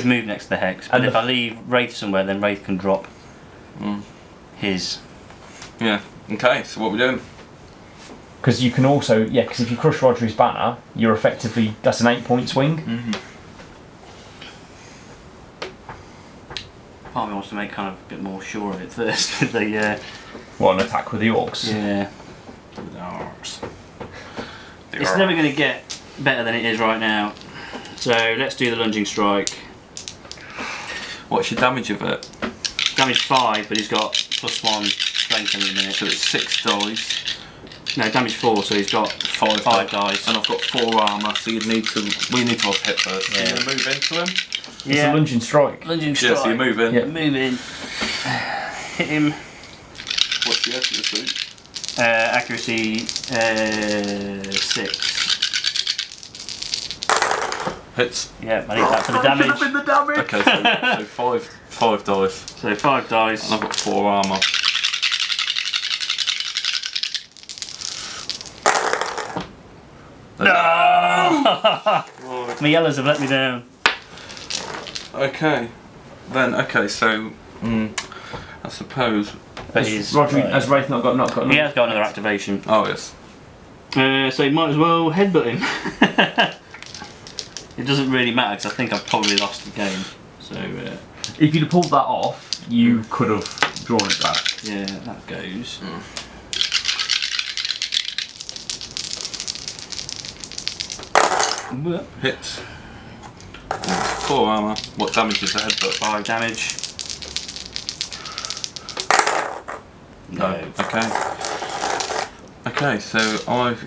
move next to the hex. But And if I leave Wraith somewhere, then Wraith can drop his. Yeah. Okay. So what we doing? Because you can also, yeah, because if you crush Rodri's banner, you're effectively, that's an 8-point swing. Part of me wants to make kind of a bit more sure of it first with the. What, an attack with the orcs? Yeah. The It's never going to get better than it is right now. So let's do the lunging strike. What's your damage of it? Damage 5, but he's got +1 strength in a minute. So it's 6 dice. No, damage 4, so he's got 5 dice. And I've got 4 armour, so you'd need to. We need to have hit first. Yeah. So you're gonna move into him. It's a lunging strike. Lunging Yeah, strike. so you move in. Yeah. Move in. Hit him. What's the accuracy? Accuracy 6. Hits. Yeah, I need that for the damage. the damage! Okay, so 5 dice. So 5 dice. And I've got 4 armour. No! My yellows have let me down. Okay. Then so I suppose. But he's Rodri, has Wraith not got he has got another activation. Oh yes. So you might as well headbutt him. It doesn't really matter because I think I've probably lost the game. So If you'd have pulled that off, you could have drawn it back. yeah, that goes. Hits. 4 armour. What damage is the headbutt? 5 damage. No. Okay. Okay, so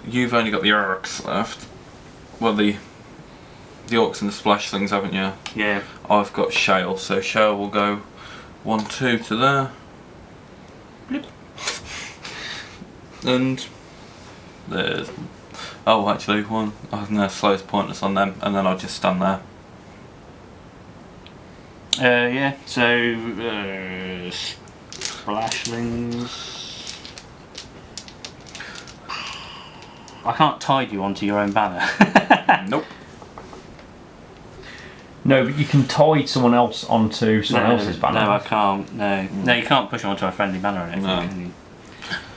you've only got the orcs left. Well, the orcs and the splash things, haven't you? Yeah. I've got Shale, so Shale will go 1, 2 to there. Blip. And there's. Oh, actually, 1. Oh, no, slow's pointless on them, and then I'll just stand there. Yeah. So splashlings. I can't tide you onto your own banner. Nope. No, but you can tie someone else onto someone else's banner. No, I can't. No, you can't push them onto a friendly banner or anything. No. Can you?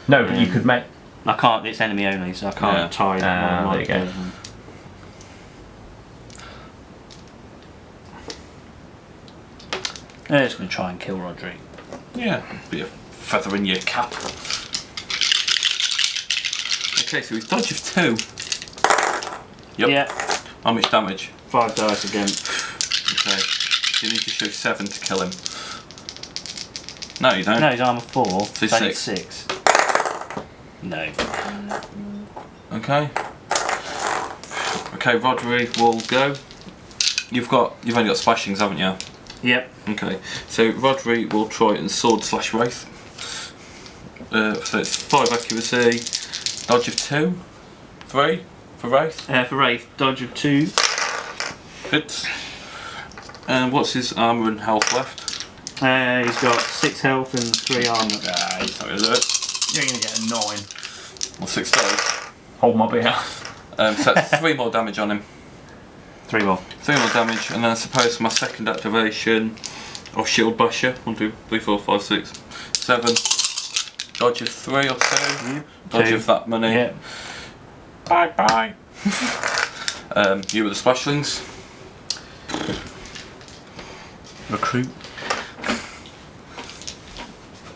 No, but you could make. I can't. It's enemy only, so I can't Yeah. tie that. There you go. I'm just going to try and kill Rodri. Yeah, be a feather in your cap. Okay, so he's dodge of 2. Yep. Yeah. How much damage? 5 dice again. Okay. So you need to show 7 to kill him. No, you don't. No, he's armor 4. So So I need 6. 6. No. Okay. Okay, Rodri will go. You've only got splashings, haven't you? Yep. Okay. So Rodri will try and sword slash Wraith. So it's 5 accuracy, dodge of 2, 3 for Wraith. For Wraith, dodge of 2. Hits. And what's his armour and health left? He's got 6 health and 3 armour. Nah, he's not going to do it. You're going to get a 9. Well, 6 dice. Hold my beer. So that's 3 more damage on him. 3 more. 3 more damage, and then I suppose my second activation of Shield Basher. 1, 2, 3, 4, 5, 6, 7. Dodge of 3 or 2. Dodge 2. of that money. Yeah. Bye bye. You were the splashlings. Recruit.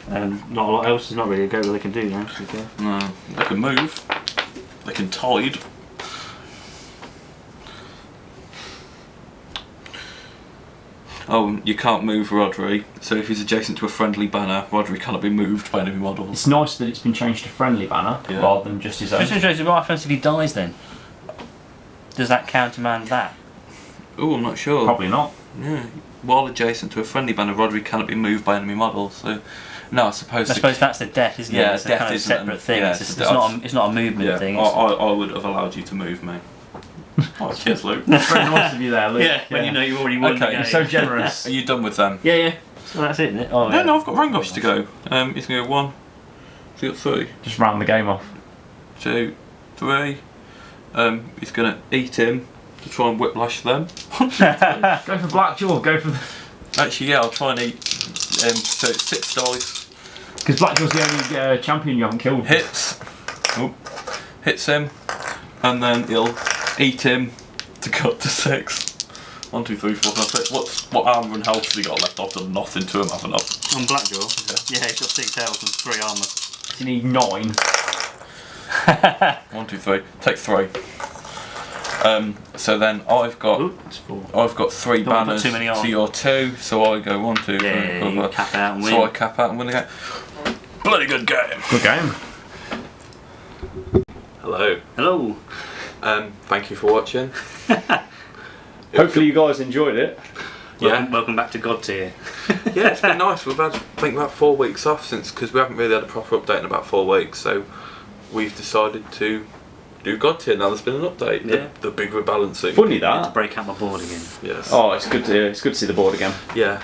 Not a lot else. There's not really a go that they can do now. To be fair. No, they can move. They can tide. Oh, you can't move Rodri, so if he's adjacent to a friendly banner, Rodri cannot be moved by enemy models. It's nice that it's been changed to friendly banner rather than just his own. Just interesting. What happens if he dies then? Does that countermand that? Oh, I'm not sure. Probably not. Yeah. While adjacent to a friendly banner, Rodri cannot be moved by enemy models. So, no, I suppose that's the death, isn't it? Yeah, It's a death kind of isn't separate an- thing. yeah, It's not a movement thing. I would have allowed you to move me. Oh, cheers, Luke. Very nice of you there, Luke. Yeah, when you know you already won the Okay, game. You're so generous. Are you done with them? Yeah. So that's it, isn't it? Oh, yeah. No, I've got Rangosh to go. He's going to go 1, 2, 3, Just round the game off. 2, 3. He's going to eat him to try and whiplash them. Go for Blackjaw. Go for the... Actually, yeah, I'll try and eat. So it's 6 dice. Because Blackjaw's the only champion you haven't killed. Hits. Oh, hits him, and then he'll eat him to cut to 6. 1, 2, 3, 4, 5, 6. What armour and health has he got left? I've done nothing to him, haven't I? On Blackjaw? Yeah, he's got 6 health and 3 armour. You need 9. 1, 2, 3. Take 3. So then I've got Ooh, that's 4. 3 Don't put banners. too many on. So you're 2. So I go 1, 2, 3. Yeah, you cap out and win. So I cap out and win the game. Bloody good game. Good game. Hello. Hello. Thank you for watching. Hopefully you guys enjoyed it. Welcome back to Godtear. Yeah, it's been nice. We've had, I think, about 4 weeks off because we haven't really had a proper update in about 4 weeks. So we've decided to do Godtear now. There's been an update. Yeah. The big rebalancing. Funny To that. break out my board again. Yes. Oh, it's good to see the board again. Yeah.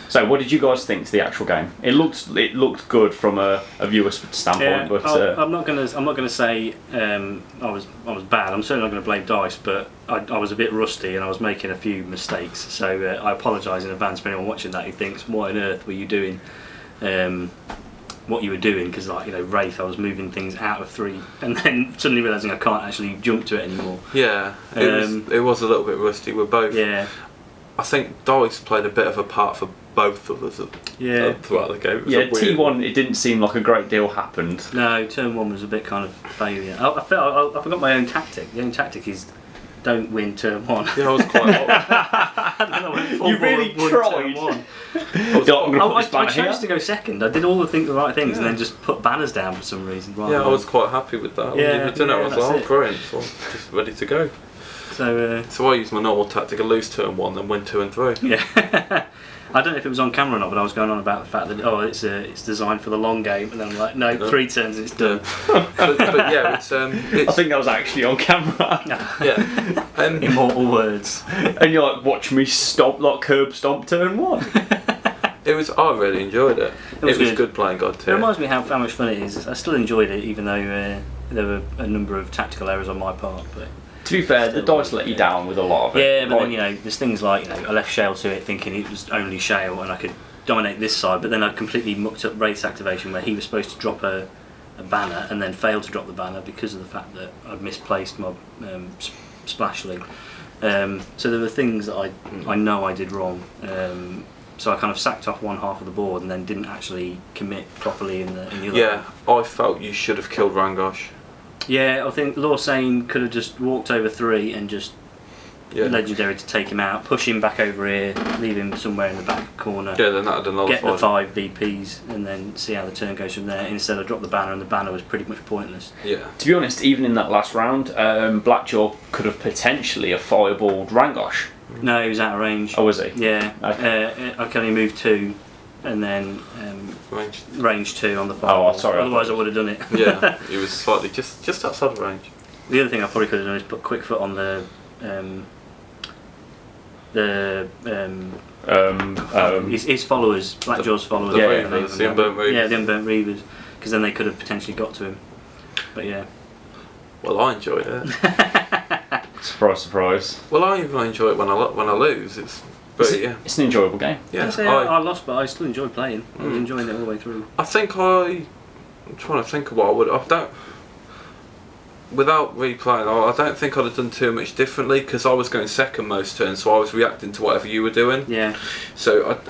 So, what did you guys think to the actual game? It looked good from a viewer's standpoint, but I'm not gonna say I was bad. I'm certainly not gonna blame Dice, but I was a bit rusty and I was making a few mistakes. So I apologise in advance for anyone watching that who thinks, "What on earth were you doing?" What you were doing, because Wraith, I was moving things out of 3 and then suddenly realising I can't actually jump to it anymore. Yeah. It was a little bit rusty. We're both. Yeah. I think Dice played a bit of a part for both of us throughout the game. It was a weird- T1 it didn't seem like a great deal happened. No, turn 1 was a bit kind of failure. I forgot my own tactic. The own tactic is don't win turn 1. Yeah, I was quite. You really tried. I chose to go second. I did all the right things and then just put banners down for some reason. Yeah, I was quite happy with that. Yeah, I was that's like, it. brilliant. So I'm just ready to go. So I used my normal tactic: I lose turn 1, then win 2 and 3. yeah. I don't know if it was on camera or not, but I was going on about the fact that it's designed for the long game, and then I'm like, no, 3 turns and it's done. but yeah, it's I think that was actually on camera. yeah. Immortal words. And you're like, watch me curb stomp turn 1. I really enjoyed it. It was good. good playing It Godtear. reminds me how much fun it is. I still enjoyed it, even though there were a number of tactical errors on my part. But To be fair, the dice let you down with a lot of it. yeah, but then there's things like I left Shale to it, thinking it was only Shale and I could dominate this side, but then I completely mucked up Wraith's activation where he was supposed to drop a banner and then failed to drop the banner because of the fact that I'd misplaced my splashling. So there were things that I know I did wrong. So I kind of sacked off one half of the board and then didn't actually commit properly in the other. Yeah, I felt you should have killed Rangosh. Yeah, I think Lorsane could have just walked over 3 and just legendary to take him out, push him back over here, leave him somewhere in the back corner. Yeah, then that would have Get the nullified. 5 VPs and then see how the turn goes from there. Instead, I dropped the banner and the banner was pretty much pointless. Yeah. To be honest, even in that last round, Blackjaw could have potentially a fireballed Rangosh. No, he was out of range. Oh, was he? Yeah. Okay. I can only move 2 and then range 2 on the fireball. Oh, sorry. Otherwise, I would have done it. Yeah, he was slightly just outside of range. The other thing I probably could have done is put quick foot on the The his followers, Blackjaw's followers. The Reavers, the Unburnt Reavers. Yeah, the Unburnt Reavers, because then they could have potentially got to him. But yeah. Well, I enjoyed it. Surprise, surprise. Well, I even enjoy it when I lose. It's an enjoyable game. Yeah, I lost, but I still enjoyed playing. I was enjoying it all the way through. I'm trying to think of what I would. Without replaying, I don't think I'd have done too much differently because I was going second most turns, so I was reacting to whatever you were doing. Yeah. So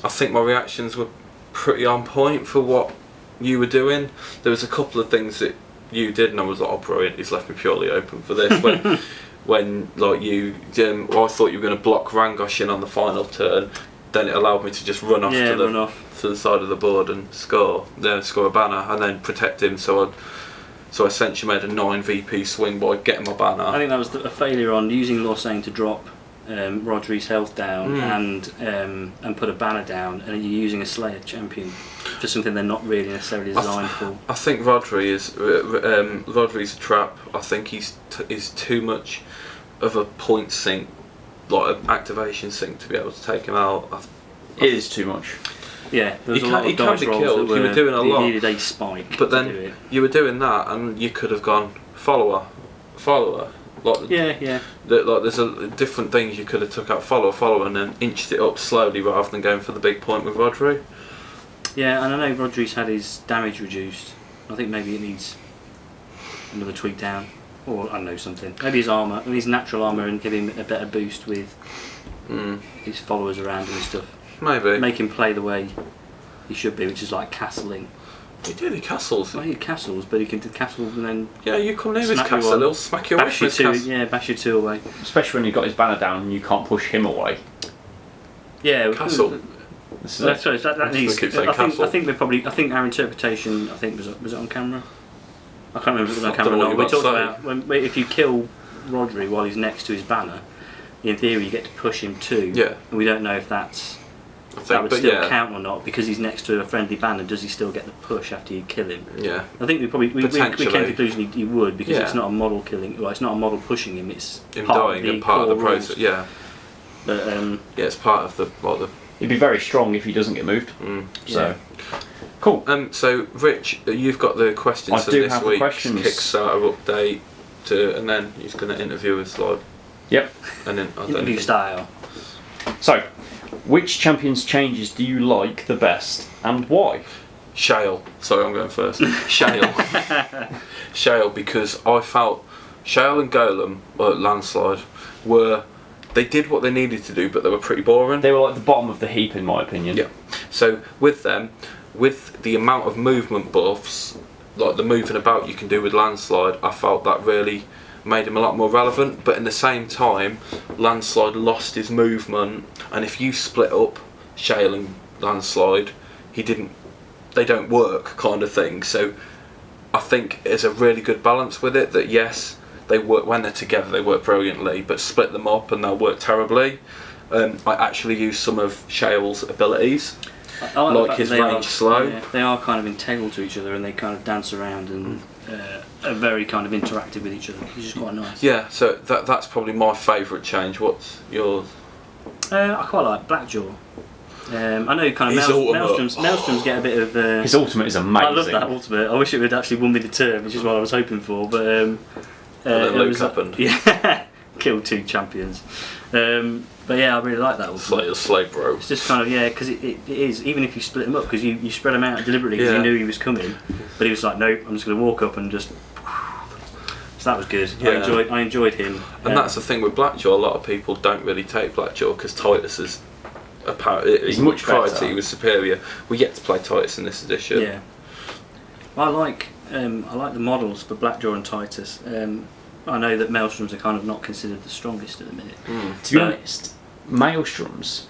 I think my reactions were pretty on point for what you were doing. There was a couple of things that you did, and I was like, "Oh, brilliant! He's left me purely open for this." When like you, I thought you were going to block Rangosh in on the final turn. Then it allowed me to just run off to the side of the board and score a banner, and then protect him. So I essentially made a 9 VP swing by getting my banner. I think that was a failure on using Lorsane to drop Rodri's health down and put a banner down, and you're using a Slayer champion for something they're not really necessarily designed for. I think Rodri's a trap. I think he's too much of a point sink, like an activation sink, to be able to take him out. It is too much. Yeah, there was a lot of dice rolls killed. that you were doing a lot. You needed a spike. But to do then it. you were doing that, and you could have gone follower. Like yeah. Like there's different things you could have took out follower, and then inched it up slowly rather than going for the big point with Rodri. Yeah, and I know Rodri's had his damage reduced. I think maybe it needs another tweak down, or I don't know, something. Maybe his armour, his natural armour, and give him a better boost with his followers around him and stuff. Maybe make him play the way he should be, which is like castling. He did the castles. Well, he castles, but he can do castles and then. Yeah, you come near his castle, he'll smack you away from his castle. Yeah, bash you 2 away. Especially when you've got his banner down and you can't push him away. Yeah, castle. That's right. That needs. I think our interpretation. I think was it on camera? I can't remember if it was on camera or not. We talked about if you kill Rodri while he's next to his banner, in theory you get to push him too. Yeah. And we don't know if that would still count or not because he's next to a friendly banner. Does he still get the push after you kill him? Yeah. I think we came to the conclusion he would because it's not a model killing. Well, it's not a model pushing him. It's him dying and part of the process. Yeah. But it's part of the. He'd be very strong if he doesn't get moved. So. Cool. So Rich, you've got the questions for this week's Kickstarter update, and then he's going to interview us live. Yep. And then interview style. So, which champions changes do you like the best, and why? Shale. Sorry, I'm going first. Shale. Shale, because I felt Shale and Golem, or Landslide, they did what they needed to do, but they were pretty boring. They were like the bottom of the heap, in my opinion. Yeah. So with them, with the amount of movement buffs, like the moving about you can do with Landslide, I felt that really made him a lot more relevant. But in the same time, Landslide lost his movement, and if you split up Shale and Landslide, they don't work, kind of thing. So I think there's a really good balance with it. That yes, they work when they're together, they work brilliantly, but split them up and they'll work terribly. I actually use some of Shale's abilities. I like his range slow. Yeah, they are kind of integral to each other and they kind of dance around and are very kind of interactive with each other, which is quite nice. Yeah, so that's probably my favourite change. What's yours? I quite like Blackjaw. I know kind of Maelstroms get a bit of... his ultimate is amazing. I love that ultimate. I wish it would actually won me the turn, which is what I was hoping for, but... and then Luke happened. Yeah, killed 2 champions. But yeah, I really like that ultimate. Slave bro. It's just kind of, because it is, even if you split them up, because you spread them out deliberately because you knew he was coming, but he was like, nope, I'm just going to walk up and just... So that was good. Yeah. I enjoyed him. And that's the thing with Blackjaw, a lot of people don't really take Blackjaw because Titus is he's much better. He was superior. We get to play Titus in this edition. Yeah. I like the models for Blackjaw and Titus. I know that Maelstroms are kind of not considered the strongest at the minute. To be honest, Maelstroms,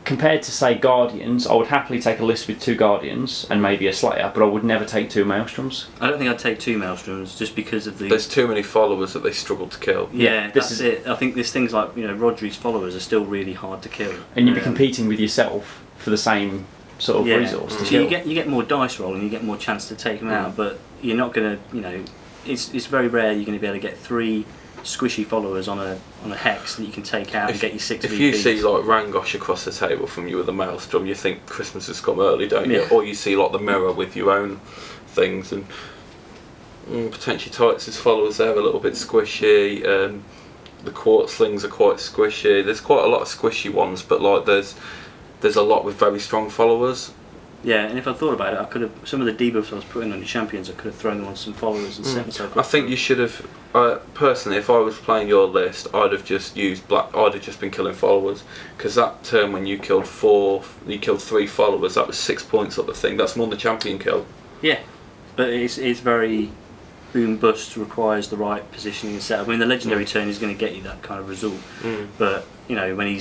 compared to say Guardians, I would happily take a list with 2 Guardians and maybe a Slayer, but I would never take 2 Maelstroms. I don't think I'd take 2 Maelstroms just because of the... There's too many followers that they struggle to kill. Yeah, that's it. I think there's things like, Rodri's followers are still really hard to kill. And you'd be competing with yourself for the same sort of resource to kill. You get more dice roll and you get more chance to take them out, but you're not going to, it's very rare you're going to be able to get 3 squishy followers on a hex that you can take out and get your 6 If VPs. you see like Rangosh across the table from you with a maelstrom, you think Christmas has come early, don't you? Or you see like the mirror with your own things, and potentially Titus' followers there are a little bit squishy. The quartz slings are quite squishy. There's quite a lot of squishy ones, but like there's a lot with very strong followers. Yeah, and if I thought about it, I could have some of the debuffs I was putting on your champions. I could have thrown them on some followers and set myself up. I think you should have. Personally, if I was playing your list, I'd have just used black. I'd have just been killing followers, because that turn when you killed 3 followers, that was 6 points up the thing. That's more than the champion kill. Yeah, but it's very boom bust, requires the right positioning and setup. I mean, the legendary turn is going to get you that kind of result, but you know when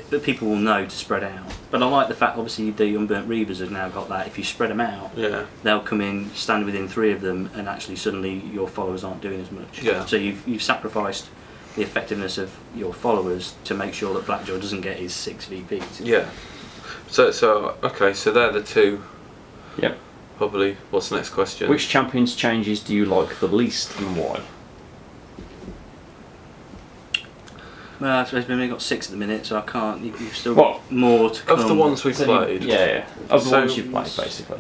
the people will know to spread out. But I like the fact, obviously, the Unburnt Reavers have now got that. If you spread them out, they'll come in, stand within 3 of them, and actually suddenly your followers aren't doing as much. Yeah. So you've sacrificed the effectiveness of your followers to make sure that Blackjaw doesn't get his 6 VPs. Yeah. So okay, so they're the 2. Yep. Probably. What's the next question? Which champions changes do you like the least and why? Well, I suppose we've only got 6 at the minute, so I can't. You've still got more to come. Of the ones we've played. Yeah. Of the ones you've played, basically.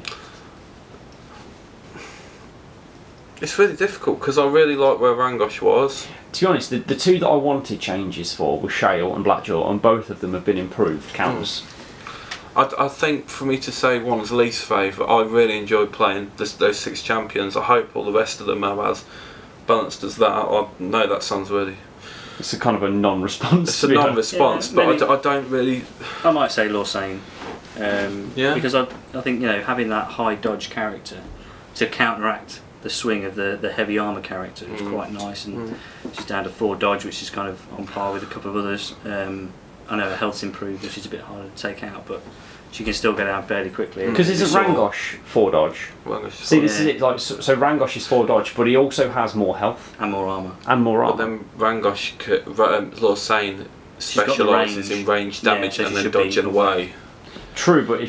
It's really difficult because I really like where Rangosh was. To be honest, the 2 that I wanted changes for were Shale and Blackjaw, and both of them have been improved counters. I think for me to say one's least favourite, I really enjoyed playing those 6 champions. I hope all the rest of them are as balanced as that. I know that sounds really... It's a kind of a non-response. It's a non-response, but I don't really... I might say Lorsane. Yeah. Because I think, having that high dodge character to counteract the swing of the heavy armour character is quite nice, and she's down to 4 dodge, which is kind of on par with a couple of others. I know her health's improved, and she's a bit harder to take out, but she can still get out fairly quickly. Because isn't Rangosh 4 dodge? See, this is it. Like so, Rangosh is 4 dodge, but he also has more health and more armour. But then Rangosh, Lorsane specialises in range damage and then dodging away. True, but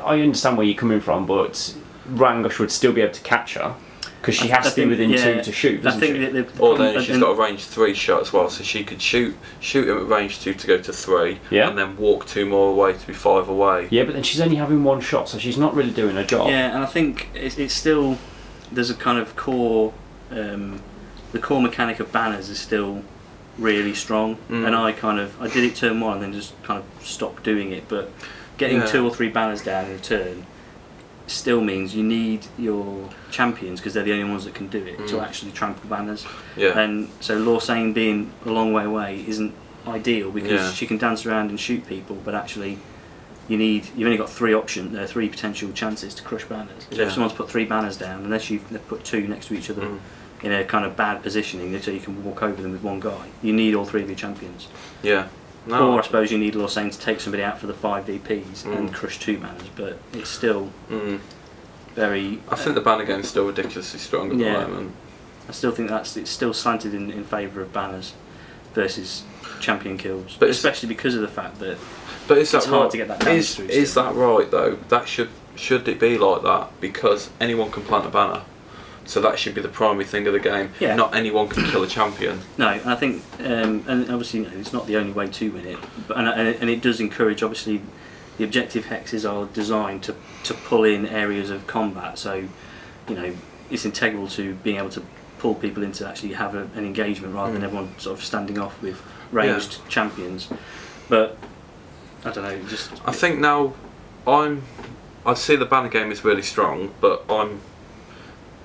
I understand where you're coming from, but Rangosh would still be able to catch her. Because she has to be within 2 to shoot, doesn't she? Or then she's got a range 3 shot as well, so she could shoot him at range 2 to go to 3, and then walk 2 more away to be 5 away. Yeah, but then she's only having 1 shot, so she's not really doing her job. Yeah, and I think it's still, there's a kind of core, the core mechanic of banners is still really strong, and I did it turn 1 and then just kind of stopped doing it, but getting 2 or 3 banners down in a turn still means you need your champions, because they're the only ones that can do it, to actually trample banners. And so Lorsane being a long way away isn't ideal, because she can dance around and shoot people, but actually you've only got 3 potential chances to crush banners. So if someone's put 3 banners down, unless they've put 2 next to each other in a kind of bad positioning so you can walk over them with 1 guy, you need all 3 of your champions. Or I suppose you need Lorsane to take somebody out for the 5 VPs and crush 2 banners, but it's still very... I think the banner game's still ridiculously strong at the moment. I still think it's still slanted in favour of banners versus champion kills, but especially because of the fact that it's hard to get that damage through. Is that right though? That should it be like that? Because anyone can plant a banner. So that should be the primary thing of the game. Not anyone can kill a champion. No, and I think, and obviously it's not the only way to win it, but and it does encourage. Obviously, the objective hexes are designed to pull in areas of combat. So, it's integral to being able to pull people in to actually have an engagement rather than everyone sort of standing off with ranged champions. But I don't know. I think now I see the banner game is really strong, but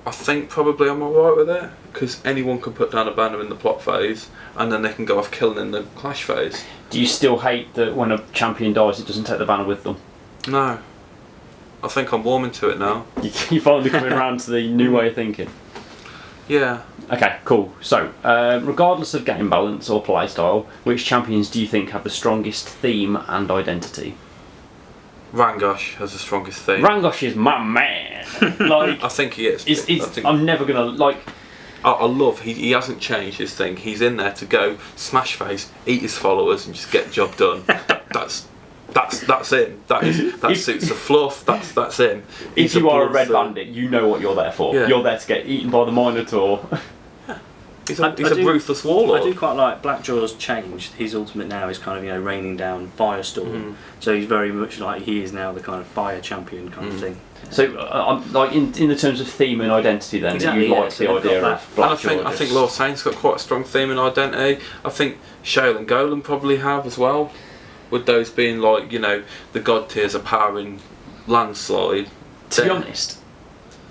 I think probably I'm alright with it, because anyone can put down a banner in the plot phase and then they can go off killing in the clash phase. Do you still hate that when a champion dies it doesn't take the banner with them? No. I think I'm warming to it now. You're finally coming around to the new way of thinking. Yeah. Okay, cool. So, regardless of game balance or play style, which champions do you think have the strongest theme and identity? Rangosh has the strongest theme. Rangosh is my man. I think he is. I'm never gonna I love he hasn't changed his thing. He's in there to go smash face, eat his followers, and just get the job done. That's him. That suits the fluff. That's him. If you are a red bandit, you know what you're there for. You're there to get eaten by the Minotaur. He's a ruthless warlord. I do quite like Blackjaw's changed. His ultimate now is kind of raining down Firestorm. So he's very much like he is now the kind of fire champion kind of thing. So, like in the terms of theme and identity, then Exactly, you like the idea of Blackjaw. And I think Lord Saint's got quite a strong theme and identity. I think Shale and Golem probably have as well. With those being like the god tiers are powering Landslide. To be honest,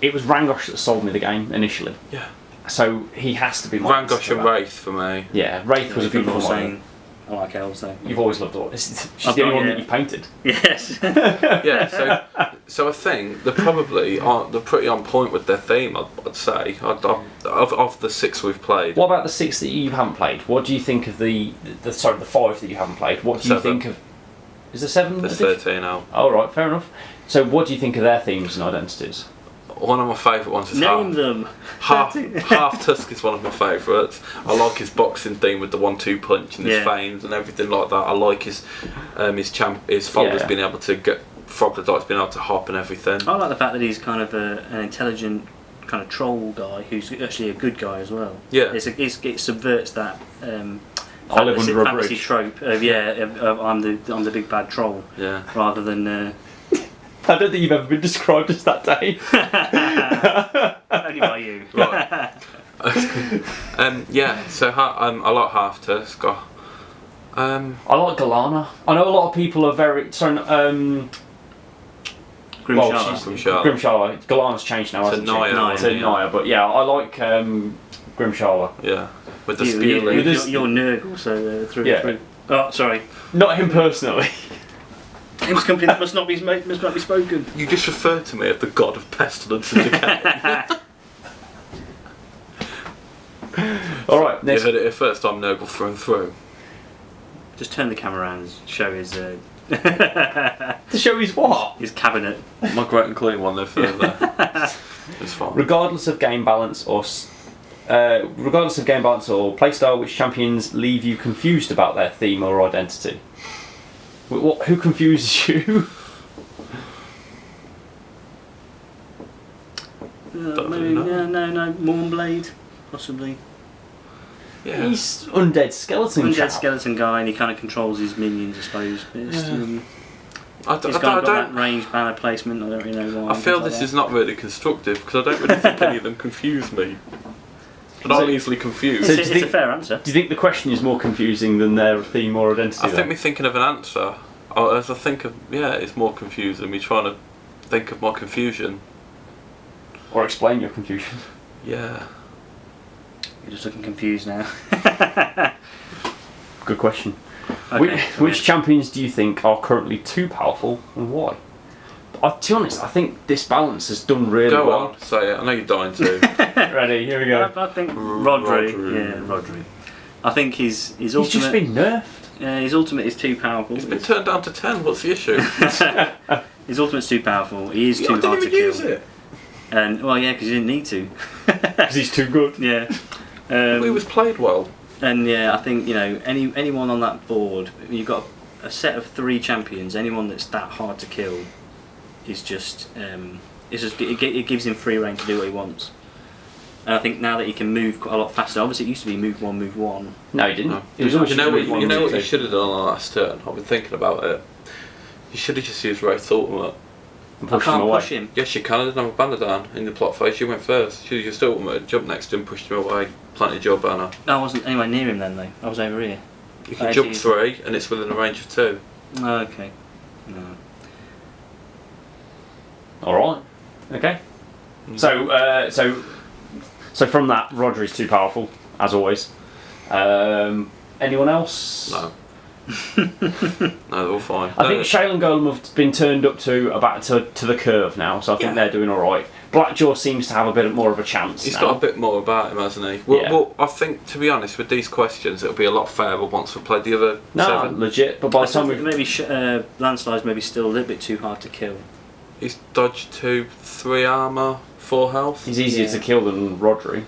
it was Rangosh that sold me the game initially. Yeah. So he has to be my Rangosh and Wraith for me. Yeah, Wraith was a beautiful saying. I like elves though. You've always loved all. She's the only one that you've painted. Yes. Yeah. So I think they're pretty on point with their theme. I'd say of the 6 we've played. What about the 6 that you haven't played? What do you think of the 5 that you haven't played? What do you think of? Is there 7? There's 13 now. Oh right, fair enough. So what do you think of their themes and identities? One of my favourite ones is Name them. Half Tusk is one of my favourites. I like his boxing theme with the 1-2 punch and his feigns and everything like that. I like his followers being able to get Froglodytes being able to hop and everything. I like the fact that he's kind of an intelligent kind of troll guy who's actually a good guy as well. Yeah. It subverts that I live under a fantasy bridge. trope of I'm the big bad troll. Yeah. Rather than. I don't think you've ever been described as that, Dave. Only by you. Right. So I like Half Tusk. I like Galana. I know a lot of people are very Grimsharla. Grimsharla. Galana's changed now, hasn't she? To Naya, but yeah, I like Grimsharla. Yeah, with the spear. You're Nurg also through. Oh, sorry. Not him personally. Games company that must not be spoken. You just referred to me as the god of pestilence and decay. Alright, you heard it here first. I'm Nurgle through and through. Just turn the camera around and show his. To show his what? His cabinet. My great and clean one, though, further. It's fine. Regardless of game balance or playstyle, which champions leave you confused about their theme or identity? Who confuses you? Maybe, no, Mournblade, possibly. Yeah. He's undead skeleton. Skeleton guy, and he kind of controls his minions, I suppose. He's got that ranged banner placement. I don't really know why. I feel this is not really constructive because I don't really think any of them confuse me. But I'm easily confused. So it's a fair answer. Do you think the question is more confusing than their theme or identity? I think we're thinking of an answer. As I think of, it's more confusing. We're trying to think of my confusion. Or explain your confusion. Yeah. You're just looking confused now. Good question. Okay, which champions do you think are currently too powerful and why? To be honest, I think this balance has done really well. Go on, say it. I know you're dying to. Ready, here we go. I think Rodri. Yeah, Rodri. I think his ultimate... He's just been nerfed. His ultimate is too powerful. He's been turned down to 10. What's the issue? His ultimate's too powerful. He is too hard to kill. Use it. And because he didn't need to. Because he's too good. Yeah. He was played well. And I think anyone on that board, you've got a set of 3 champions. Anyone that's that hard to kill is just it gives him free reign to do what he wants. And I think now that he can move quite a lot faster. Obviously, it used to be move 1, move 1. No, he didn't. No. It was always you know what you should have done on the last turn. I've been thinking about it. You should have just used Wraith's ultimate. I can't push him. Yes, you can. I didn't have a banner down in the plot phase. You went first. You used your ultimate, jumped next to him, pushed him away, planted your banner. I wasn't anywhere near him then, though. I was over here. You can jump 3, and it's within a range of 2. Oh, okay. No. All right. Okay. So from that, Rodri's too powerful, as always. Anyone else? No. No, they're all fine. I think Shale and Golem have been turned up to the curve now, so I think they're doing all right. Blackjaw seems to have a bit more of a chance. He's now. got a bit more about him, hasn't he? Well, I think, to be honest, with these questions, it'll be a lot fairer once we've played the other 7. Legit. But by the time we've maybe Landslide's maybe still a little bit too hard to kill. He's dodged 2, 3 armour, 4 health. He's easier to kill than Rodri.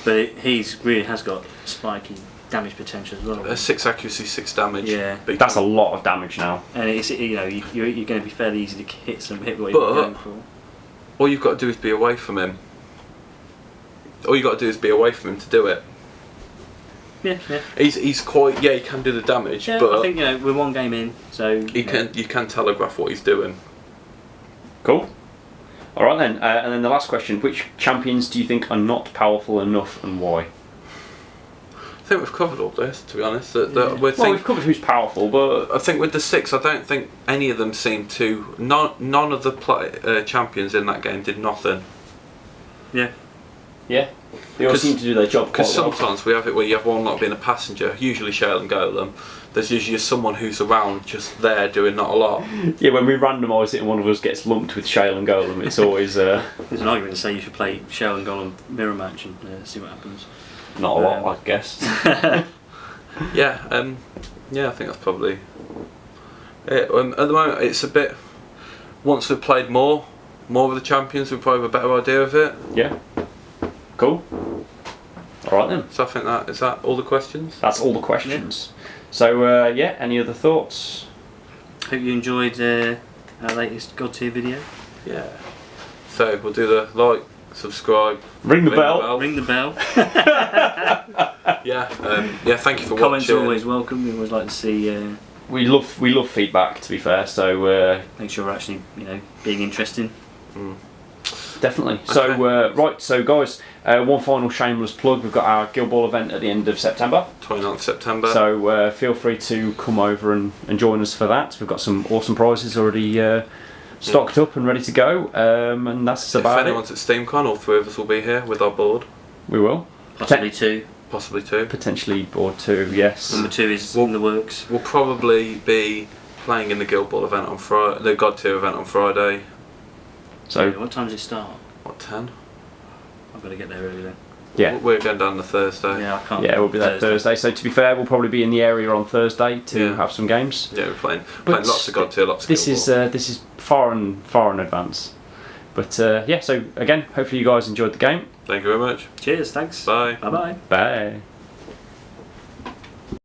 But he really has got spiky damage potential as well. 6 accuracy, 6 damage. Yeah, that's a lot of damage now. And it's you're going to be fairly easy to hit what you're going for. All you've got to do is be away from him. all you got to do is be away from him to do it. Yeah, yeah. He's quite he can do the damage, Yeah, but I think we're one game in, so you can telegraph what he's doing. Cool. All right then, and then the last question: which champions do you think are not powerful enough, and why? I think we've covered all this, to be honest. We've covered who's powerful, but I think with the 6, I don't think any of them seem to. None of the champions in that game did nothing. yeah. yeah, they all seem to do their job quite Because well. sometimes we have it where you have one lot being a passenger, usually Shale and Golem. There's usually someone who's around, just there doing not a lot. Yeah, when we randomise it and one of us gets lumped with Shale and Golem, it's always There's an argument to say you should play Shell and Golem mirror match and see what happens. not a lot, I guess. Yeah, I think that's probably it. At the moment, it's a bit. Once we've played more of the champions, we probably have a better idea of it. Yeah. Cool. All right then. So I think is that all the questions. That's all the questions. So any other thoughts? Hope you enjoyed our latest Godtear video. Yeah. So we'll do the like, subscribe, Ring the bell. Ring the bell. Yeah. Thank you for Comments watching. are always welcome. We always like to see. We love feedback, to be fair. So Make sure we're actually being interesting. definitely. Okay. So right. So guys, one final shameless plug. We've got our Guild Ball event at the end of September. 29th September. So feel free to come over and join us for that. We've got some awesome prizes already stocked up and ready to go. And that's about if anyone's at SteamCon, all 3 of us will be here with our board. We will. Possibly 2. Possibly 2. Potentially board 2, yes. Number 2 is in the works. We'll probably be playing in the Guild Ball event on Friday, the Godtear event on Friday. So What time does it start? What, 10? I've got to get there early then. yeah. We're going down on Thursday. Yeah, I can't. Yeah, we'll be there Thursday. So to be fair, we'll probably be in the area on Thursday to Yeah. have some games. Yeah, we're playing But lots of Godtear, lots of This Guild is Ball. this is far in advance. But so again, hopefully you guys enjoyed the game. Thank you very much. Cheers, thanks. Bye. Bye bye. Bye.